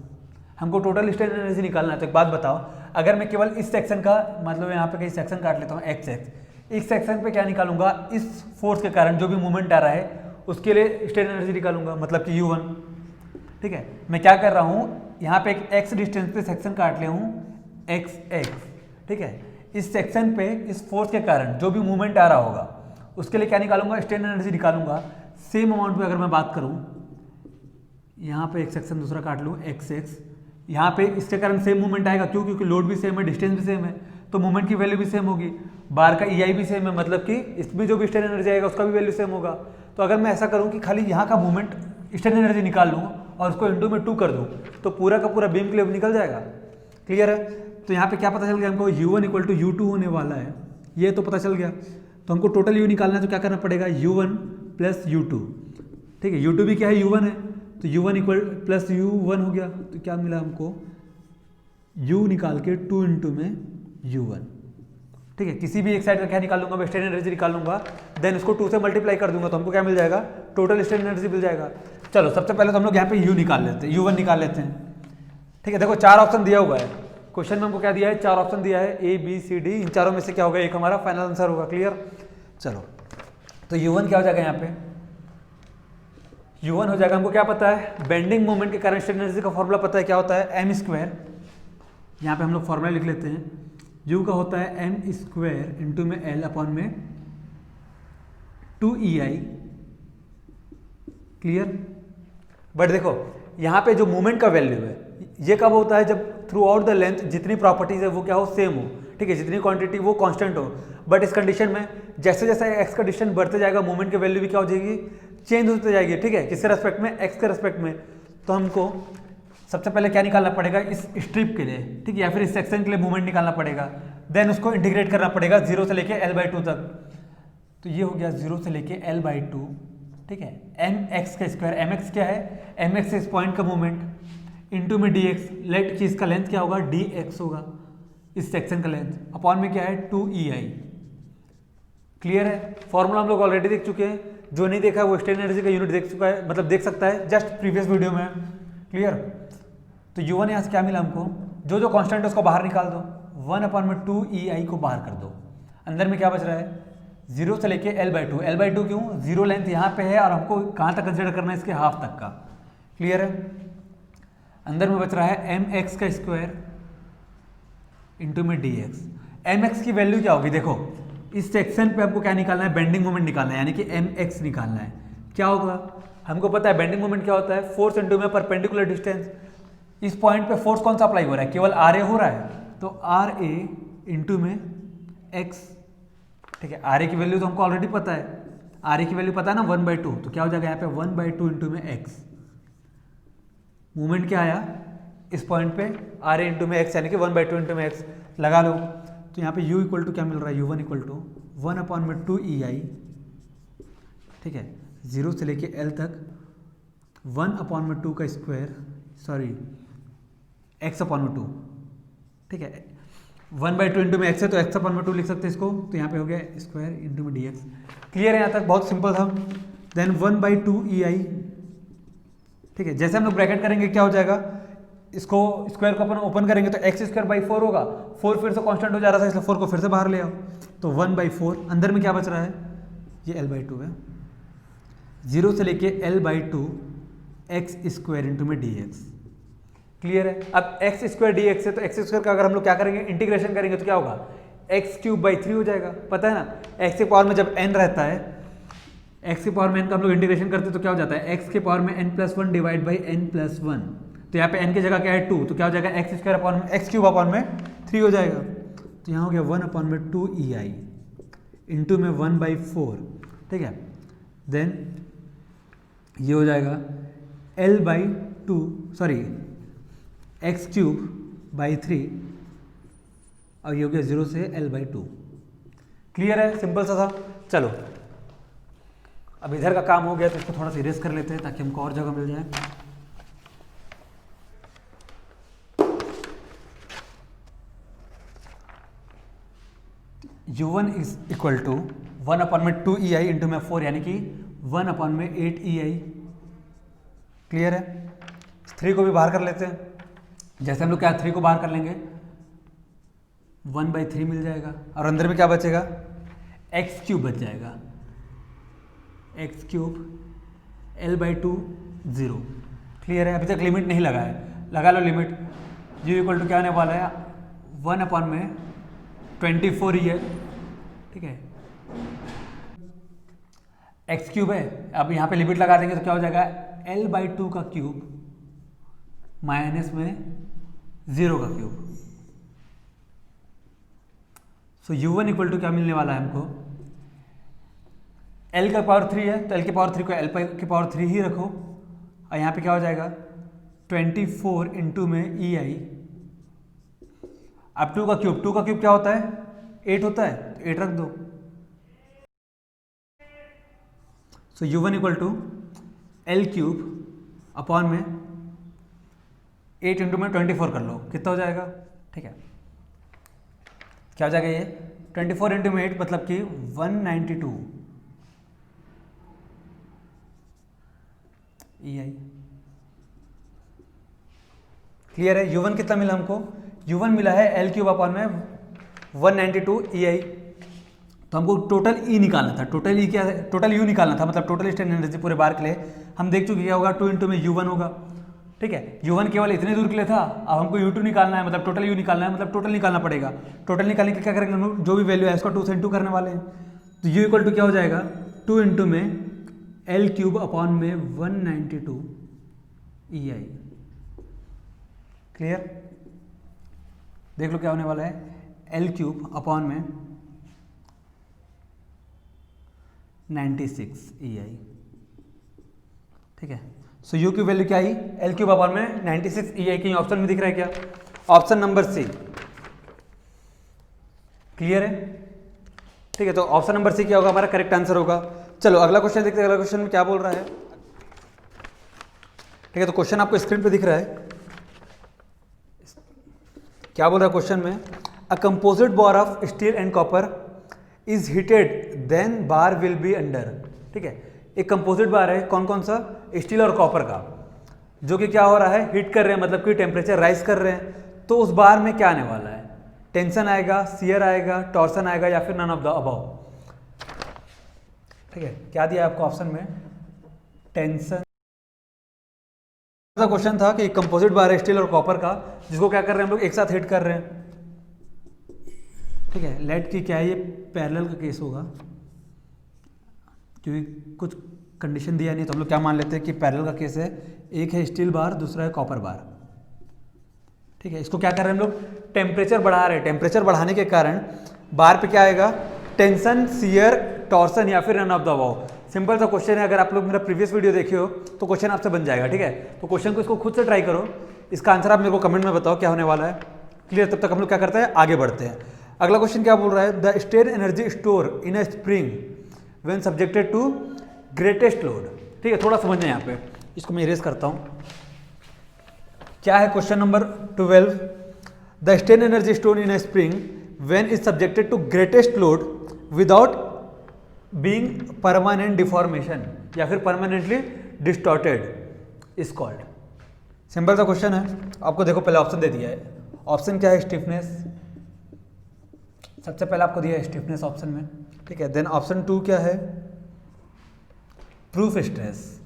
हमको टोटल स्ट्रेन एनर्जी निकालना है। तो एक बात बताओ, अगर मैं केवल इस सेक्शन का मतलब यहाँ पे कहीं सेक्शन काट लेता हूँ x, इस सेक्शन पे क्या निकालूंगा, इस फोर्स के कारण जो भी मूवमेंट आ रहा है उसके लिए स्ट्रेन एनर्जी निकालूंगा, मतलब कि U1। ठीक है, मैं क्या कर रहा हूँ, यहाँ पे एक x डिस्टेंस पे सेक्शन काट लिया हूँ x, ठीक है। इस सेक्शन पे इस फोर्स के कारण जो भी मूवमेंट आ रहा होगा उसके लिए क्या निकालूंगा, स्ट्रेन एनर्जी निकालूंगा। सेम अमाउंट पे अगर मैं बात करूँ, यहाँ पे एक सेक्शन दूसरा काट लूँ x, यहाँ पे इसके कारण सेम मूवमेंट आएगा। क्यों? क्योंकि लोड भी सेम है, डिस्टेंस भी सेम है, तो मूवमेंट की वैल्यू भी सेम होगी। बार का EI भी सेम है, मतलब कि इसमें जो भी स्ट्रेन एनर्जी आएगा उसका भी वैल्यू सेम होगा। तो अगर मैं ऐसा करूँ कि खाली यहाँ का मूवमेंट स्ट्रेन एनर्जी निकाल लूँ और उसको इंटू में 2 कर दूँ तो पूरा का पूरा बीम के लिए निकल जाएगा। क्लियर है। तो यहाँ पे क्या पता चल गया हमको, U1 इक्वल टू U2 होने वाला है, ये तो पता चल गया। तो हमको टोटल U निकालना है, तो क्या करना पड़ेगा, U1 प्लस U2। ठीक है, U2 भी क्या है, U1 है, तो U1 इक्वल प्लस U1 हो गया। तो क्या मिला हमको, U निकाल के 2 इंटू में U1। ठीक है, किसी भी एक साइड का क्या निकाल लूंगा, मैं स्ट्रेन एनर्जी निकाल लूंगा, देन उसको 2 से मल्टीप्लाई कर दूंगा तो हमको क्या मिल जाएगा, टोटल स्ट्रेन एनर्जी मिल जाएगा। चलो सबसे पहले तो हम लोग यहाँ पे U निकाल लेते हैं, U1 निकाल लेते हैं। ठीक है, देखो 4 ऑप्शन दिया हुआ है क्वेश्चन में, हमको क्या दिया है, 4 ऑप्शन दिया है A B C D, इन चारों में से क्या होगा, एक हमारा फाइनल आंसर होगा। क्लियर। चलो तो U1 क्या हो जाएगा, यहाँ पे U1 हो जाएगा, हमको क्या पता है, बेंडिंग मोमेंट के कारण स्ट्रेन एनर्जी का फॉर्मूला पता है, क्या होता है, m²। यहाँ पे हम लोग फॉर्मूला लिख लेते हैं, U का होता है m² इंटू में L अपॉन में 2EI। क्लियर। बट देखो यहाँ पे जो मूवमेंट का वैल्यू है ये कब होता है, जब थ्रू आउट द लेंथ जितनी प्रॉपर्टीज है वो क्या हो, सेम हो। ठीक है, जितनी क्वांटिटी वो कांस्टेंट हो। बट इस कंडीशन में जैसे जैसे x का डिस्टेंस बढ़ते जाएगा मूवमेंट की वैल्यू भी क्या हो जाएगी, चेंज होती जाएगी। ठीक है, किसके रेस्पेक्ट में, x के रेस्पेक्ट में। तो हमको सबसे पहले क्या निकालना पड़ेगा, इस स्ट्रिप के लिए, ठीक है, या फिर इस सेक्शन के लिए मूवमेंट निकालना पड़ेगा। देन उसको इंटीग्रेट करना पड़ेगा 0 से लेके L/2 तक। तो ये हो गया 0 से लेके L/2। ठीक है, mx का स्क्वायर, mx क्या है, mx इस पॉइंट का मूवमेंट इंटू में dx, लेट की इसका लेंथ क्या होगा, dx होगा, इस सेक्शन का लेंथ, अपॉन में क्या है 2EI। क्लियर है। फॉर्मूला हम लोग ऑलरेडी देख चुके हैं, जो नहीं देखा है वो स्ट्रेन एनर्जी का यूनिट देख चुका है, मतलब देख सकता है जस्ट प्रीवियस वीडियो में। क्लियर। तो U1 यहाँ से क्या मिला हमको, जो जो कांस्टेंट है उसको बाहर निकाल दो, 1/2EI को बाहर कर दो। अंदर में क्या बच रहा है, 0 से लेके L/2। L/2 क्यों, 0 लेंथ यहाँ पे है और हमको कहाँ तक कंसिडर करना है, इसके हाफ तक का। क्लियर है। अंदर में बच रहा है mx का स्क्वायर इंटू में dx। mx की वैल्यू क्या होगी, देखो इस सेक्शन पे हमको क्या निकालना है, बेंडिंग मोमेंट निकालना है, यानी कि mx निकालना है। क्या होगा, हमको पता है बेंडिंग मोमेंट क्या होता है, फोर्स इंटू में परपेंडिकुलर डिस्टेंस। इस पॉइंट पे फोर्स कौन सा अप्लाई हो रहा है, केवल RA हो रहा है, तो RA इंटू में x। ठीक है, RA की वैल्यू तो हमको ऑलरेडी पता है, RA की वैल्यू पता है ना 1/2, तो क्या हो जाएगा यहाँ पे 1/2 इंटू में x। मूवमेंट क्या आया इस पॉइंट पे, RA इंटू में x, यानी कि 1/2 इंटू में x लगा लो। तो यहाँ पे U इक्वल टू क्या मिल रहा है, U1 इक्वल टू 1/2EI। ठीक है, 0 से लेके L तक 1/2 का स्क्वायर, सॉरी x/2। ठीक है, 1/2 इंटू में x है तो x/2 लिख सकते हैं इसको। तो यहाँ पे हो गया स्क्वायर इंटू में dx। क्लियर है, यहाँ तक बहुत सिंपल था। Then 1/2EI। ठीक है, जैसे हम लोग ब्रैकेट करेंगे क्या हो जाएगा, इसको स्क्वायर को अपन ओपन करेंगे तो x²/4 होगा, 4 फिर से कांस्टेंट हो जा रहा था इसलिए 4 को फिर से बाहर ले आओ, तो 1/4। अंदर में क्या बच रहा है, ये L/2 है, 0 से लेके L/2 x² इंटू में dx। क्लियर है। अब x² dx है तो x² का अगर हम लोग क्या करेंगे, इंटीग्रेशन करेंगे तो क्या होगा, x³/3 हो जाएगा। पता है ना, x के पावर में जब n रहता है, x के पावर में n का हम लोग इंटीग्रेशन करते हैं तो क्या हो जाता है, x के पावर में n+1 डिवाइड बाई n+1। तो तो यहाँ पे n की जगह क्या है 2, तो क्या हो जाएगा एक्स स्क्वायर अपॉन में एक्स क्यूब अपॉन में 3 हो जाएगा। तो यहाँ हो गया 1 अपॉन में 2 EI इंटू में 1/4, ठीक है। देन ये हो जाएगा L/2 sorry x cube by 3 और ये हो गया 0 से L/2। क्लियर है, सिंपल सा था। चलो अब इधर का काम हो गया तो इसको थोड़ा सा इरेज कर लेते हैं ताकि हमको और जगह मिल जाए। U1 is equal to 1 upon में 2 EI इंटू में 4 यानी कि 1 अपॉन में 8 EI। क्लियर है। 3 को भी बाहर कर लेते हैं। जैसे हम लोग क्या 3 को बाहर कर लेंगे 1/3 मिल जाएगा और अंदर में क्या बचेगा एक्स क्यूब बच जाएगा, एक्स क्यूब L/2 0। क्लियर है। अभी तक लिमिट नहीं लगा है, लगा लो लिमिट। U इक्वल टू क्या आने वाला है 1 अपॉन में 24 ही है, ठीक है। एक्स क्यूब है, अब यहाँ पे लिमिट लगा देंगे तो क्या हो जाएगा L/2 का क्यूब माइनस में 0 का cube. So U1 equal to क्या मिलने वाला है हमको, L का पावर 3 है तो L की पावर 3 को L की पावर 3 ही रखो और यहाँ पे क्या हो जाएगा 24 इंटू में EI। अब 2 का क्यूब क्या होता है 8 होता है, तो 8 रख दो। So U1 equal to L cube upon में 8 इंटू में 24 कर लो, कितना हो जाएगा, ठीक है। क्या हो जाएगा ये 24 इंटू में 8 मतलब कि 192 EI। क्लियर है। U1 कितना मिला हमको, U1 मिला है L क्यूब अपॉन में 192 EI। तो हमको टोटल E निकालना था, टोटल E क्या है, टोटल U निकालना था, मतलब टोटल स्ट्रेन एनर्जी पूरे बार के लिए हम देख चुके क्या होगा 2 इंटू में U1 होगा, ठीक है। U1 केवल इतने दूर के लिए था, अब हमको U2 निकालना है, मतलब टोटल U निकालना है, मतलब टोटल निकालना पड़ेगा। टोटल निकालने के क्या करेंगे हम लोग, जो भी वैल्यू है इसको 2 से इंटू करने वाले हैं। तो U इक्वल टू क्या हो जाएगा 2 इंटू में L क्यूब अपॉन में 192 EI। क्लियर। देख लो क्या होने वाला है L क्यूब अपॉन में 96 EI, ठीक है। सो U की वैल्यू क्या आई L क्यूब अपॉन में 96 EI की ऑप्शन में दिख रहा है क्या, ऑप्शन नंबर C। क्लियर है, ठीक है। तो ऑप्शन नंबर C क्या होगा हमारा करेक्ट आंसर होगा। चलो अगला क्वेश्चन देखते हैं, अगला क्वेश्चन में क्या बोल रहा है, ठीक है। तो क्वेश्चन आपको स्क्रीन पे दिख रहा है, क्या बोल रहा है क्वेश्चन में, a composite bar of steel and copper is heated then bar will be under, ठीक है। एक कंपोजिट बार है, कौन कौन सा, स्टील और कॉपर का, जो कि क्या हो रहा है हीट कर रहे हैं, मतलब कि टेम्परेचर राइज कर रहे हैं। तो उस बार में क्या आने वाला है, टेंशन आएगा, शियर आएगा, टॉर्सन आएगा या फिर नन ऑफ द अबव, ठीक है। क्या दिया आपको ऑप्शन में, टेंशन। क्वेश्चन था कि कंपोजिट बार है स्टील और कॉपर का, जिसको क्या कर रहे हैं हम लोग एक साथ हीट कर रहे हैं, ठीक है। लेट की क्या है ये पैरेलल का केस होगा, क्योंकि कुछ कंडीशन दिया नहीं तो हम लोग क्या मान लेते हैं कि पैरेलल का केस है, एक है स्टील बार दूसरा है कॉपर बार, ठीक है। इसको क्या कर रहे हैं हम लोग, टेम्परेचर बढ़ा रहे हैं, टेम्परेचर बढ़ाने के कारण बार पे क्या आएगा, टेंशन, शियर, टॉर्सन या फिर none of the above. Simple सा क्वेश्चन है, अगर आप लोग मेरा प्रीवियस वीडियो देखे हो तो क्वेश्चन आपसे बन जाएगा, ठीक है। तो क्वेश्चन को इसको खुद से ट्राई करो, इसका आंसर आप मेरे को कमेंट में बताओ क्या होने वाला है। क्लियर, तब तक हम लोग क्या करते हैं आगे बढ़ते हैं। अगला क्वेश्चन क्या बोल रहा है, the strain energy store in a spring when subjected to greatest load, ठीक है। थोड़ा समझना यहाँ पे, इसको मैं इरेज करता हूँ। क्या है question number 12, the strain energy store in a spring when is subjected to greatest load without being permanent deformation या फिर permanently distorted is called. Simple सा क्वेश्चन है, आपको देखो पहले ऑप्शन दे दिया है। ऑप्शन क्या है, स्टिफनेस, सबसे पहले आपको दिया है स्टिफनेस ऑप्शन में, ठीक है। देन ऑप्शन 2 क्या है, प्रूफ स्ट्रेस,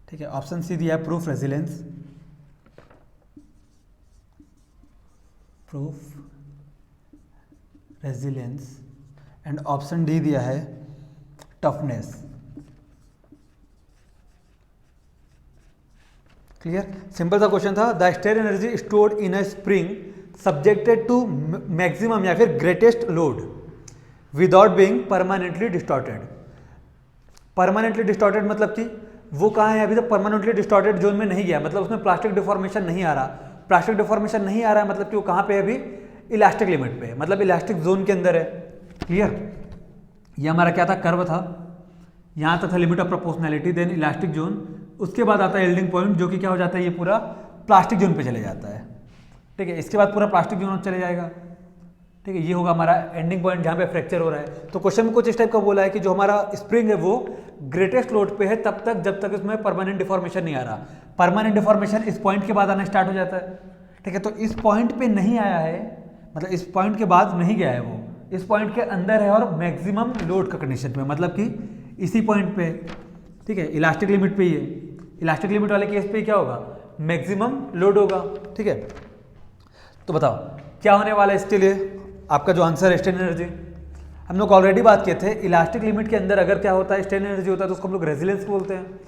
ठीक है। ऑप्शन सी दिया है proof resilience, proof resilience, and option D दिया है टफनेस, क्लियर, सिंपल सा क्वेश्चन था। The strain energy stored in a spring subjected to maximum या फिर greatest load without being permanently distorted. Permanently distorted मतलब कि वो कहाँ है, अभी तक परमानेंटली डिस्टॉर्टेड जोन में नहीं गया, मतलब उसमें प्लास्टिक डिफॉर्मेशन नहीं आ रहा। प्लास्टिक डिफॉर्मेशन नहीं आ रहा है मतलब कि वो कहाँ पे है अभी, इलास्टिक लिमिट पे, मतलब इलास्टिक जोन के अंदर है। क्लियर, ये हमारा क्या था, कर्व था, यहाँ तक था limit of proportionality, then elastic zone, उसके बाद आता है यील्डिंग पॉइंट जो कि क्या हो जाता है, ये पूरा प्लास्टिक जोन पे चले जाता है। ठीक है, इसके बाद पूरा प्लास्टिक जोन चले जाएगा। ठीक है, ये होगा हमारा एंडिंग पॉइंट जहाँ पे फ्रैक्चर हो रहा है। तो क्वेश्चन में कुछ इस टाइप का बोला है कि जो हमारा स्प्रिंग है वो ग्रेटेस्ट लोड पे है तब तक जब तक इसमें परमानेंट डिफॉर्मेशन नहीं आ रहा। परमानेंट डिफॉर्मेशन इस पॉइंट के बाद आना स्टार्ट हो जाता है। ठीक है, तो इस पॉइंट पे नहीं आया है, मतलब इस पॉइंट के बाद नहीं गया है, वो इस पॉइंट के अंदर है और मैक्सिमम लोड का कंडीशन पे, मतलब कि इसी पॉइंट पे। ठीक है, इलास्टिक लिमिट पे ही है। इलास्टिक लिमिट वाले केस पे क्या होगा, मैक्सिमम लोड होगा। ठीक है, तो बताओ क्या होने वाला है इसके लिए, आपका जो आंसर है स्ट्रेन एनर्जी। हम लोग ऑलरेडी बात किए थे, इलास्टिक लिमिट के अंदर अगर क्या होता है स्ट्रेन एनर्जी होता है तो उसको हम लोग रेजिलेंस बोलते हैं।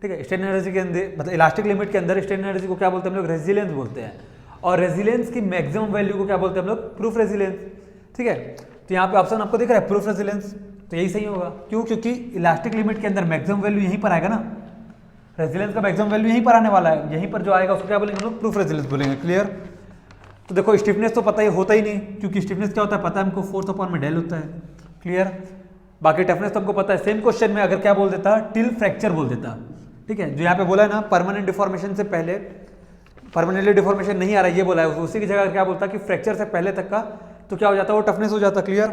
ठीक है, स्ट्रेन एनर्जी के अंदर मतलब इलास्टिक लिमिट के अंदर स्ट्रेन एनर्जी को क्या बोलते हैं हम लोग, रेजिलेंस बोलते हैं। और रेजिलेंस की मैक्सिमम वैल्यू को क्या बोलते हैं हम लोग, प्रूफ रेजिलेंस। ठीक है, तो यहाँ पे ऑप्शन आपको दिख रहा है प्रूफ रेजिलेंस, तो यही सही होगा। क्यों, क्योंकि इलास्टिक लिमिट के अंदर मैक्सिमम वैल्यू यहीं पर आएगा ना, रेजिलेंस का मैक्सिमम वैल्यू यहीं पर आने वाला है, यहीं पर जो आएगा उसको क्या बोलेंगे हम लोग, प्रूफ रेजिलेंस बोलेंगे। क्लियर, तो देखो स्टिफनेस तो पता ही होता ही नहीं, क्योंकि स्टिफनेस क्या होता है पता है हमको, फोर्स अपॉन में डेल होता है। क्लियर, बाकी टफनेस तो हमको पता है। सेम क्वेश्चन में अगर क्या बोल देता, टिल फ्रैक्चर बोल देता। ठीक है, जो यहाँ पे बोला है ना परमानेंट डिफॉर्मेशन से पहले, परमानेंटली डिफॉर्मेशन नहीं आ रहा है ये बोला है, उसी की जगह क्या बोलता कि फ्रैक्चर से पहले तक का, तो क्या हो जाता, वो टफनेस हो जाता। क्लियर,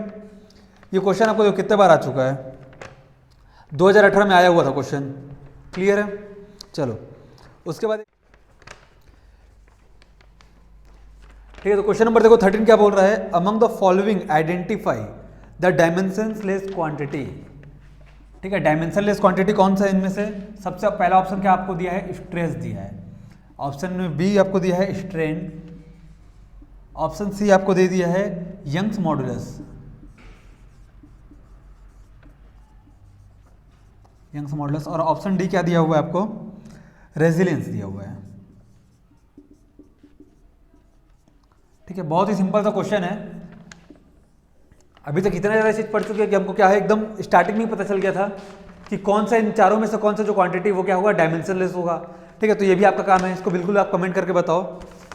ये क्वेश्चन आपको कितने बार आ चुका है, 2018 में आया हुआ था क्वेश्चन। क्लियर है, चलो उसके बाद ठीक है, तो क्वेश्चन नंबर देखो 13 क्या बोल रहा है, among the following identify the dimensionless quantity. ठीक है, डायमेंशनलेस क्वांटिटी कौन सा है इनमें से, सबसे पहला ऑप्शन क्या आपको दिया है, स्ट्रेस दिया है। ऑप्शन में बी आपको दिया है स्ट्रेन। ऑप्शन सी आपको दे दिया है यंग्स मॉडुलस, यंग्स मॉडुलस। और ऑप्शन डी क्या दिया हुआ है आपको, रेजिलियंस दिया हुआ है। ठीक है, बहुत ही सिंपल सा क्वेश्चन है। अभी तक इतना ज़्यादा चीज पढ़ चुके हैं कि हमको क्या है, एकदम स्टार्टिंग में पता चल गया था कि कौन सा इन चारों में से कौन सा जो क्वांटिटी वो क्या होगा, डायमेंशनलेस होगा। ठीक है, तो ये भी आपका काम है, इसको बिल्कुल आप कमेंट करके बताओ।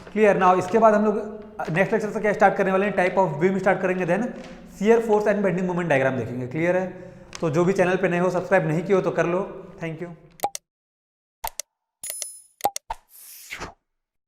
क्लियर ना, इसके बाद हम लोग नेक्स्ट लेक्चर से क्या स्टार्ट करने वाले हैं, टाइप ऑफ बीम स्टार्ट करेंगे, then shear force and bending moment diagram देखेंगे। क्लियर है, तो जो भी चैनल पे नए हो, सब्सक्राइब नहीं किए हो तो कर लो। Thank you.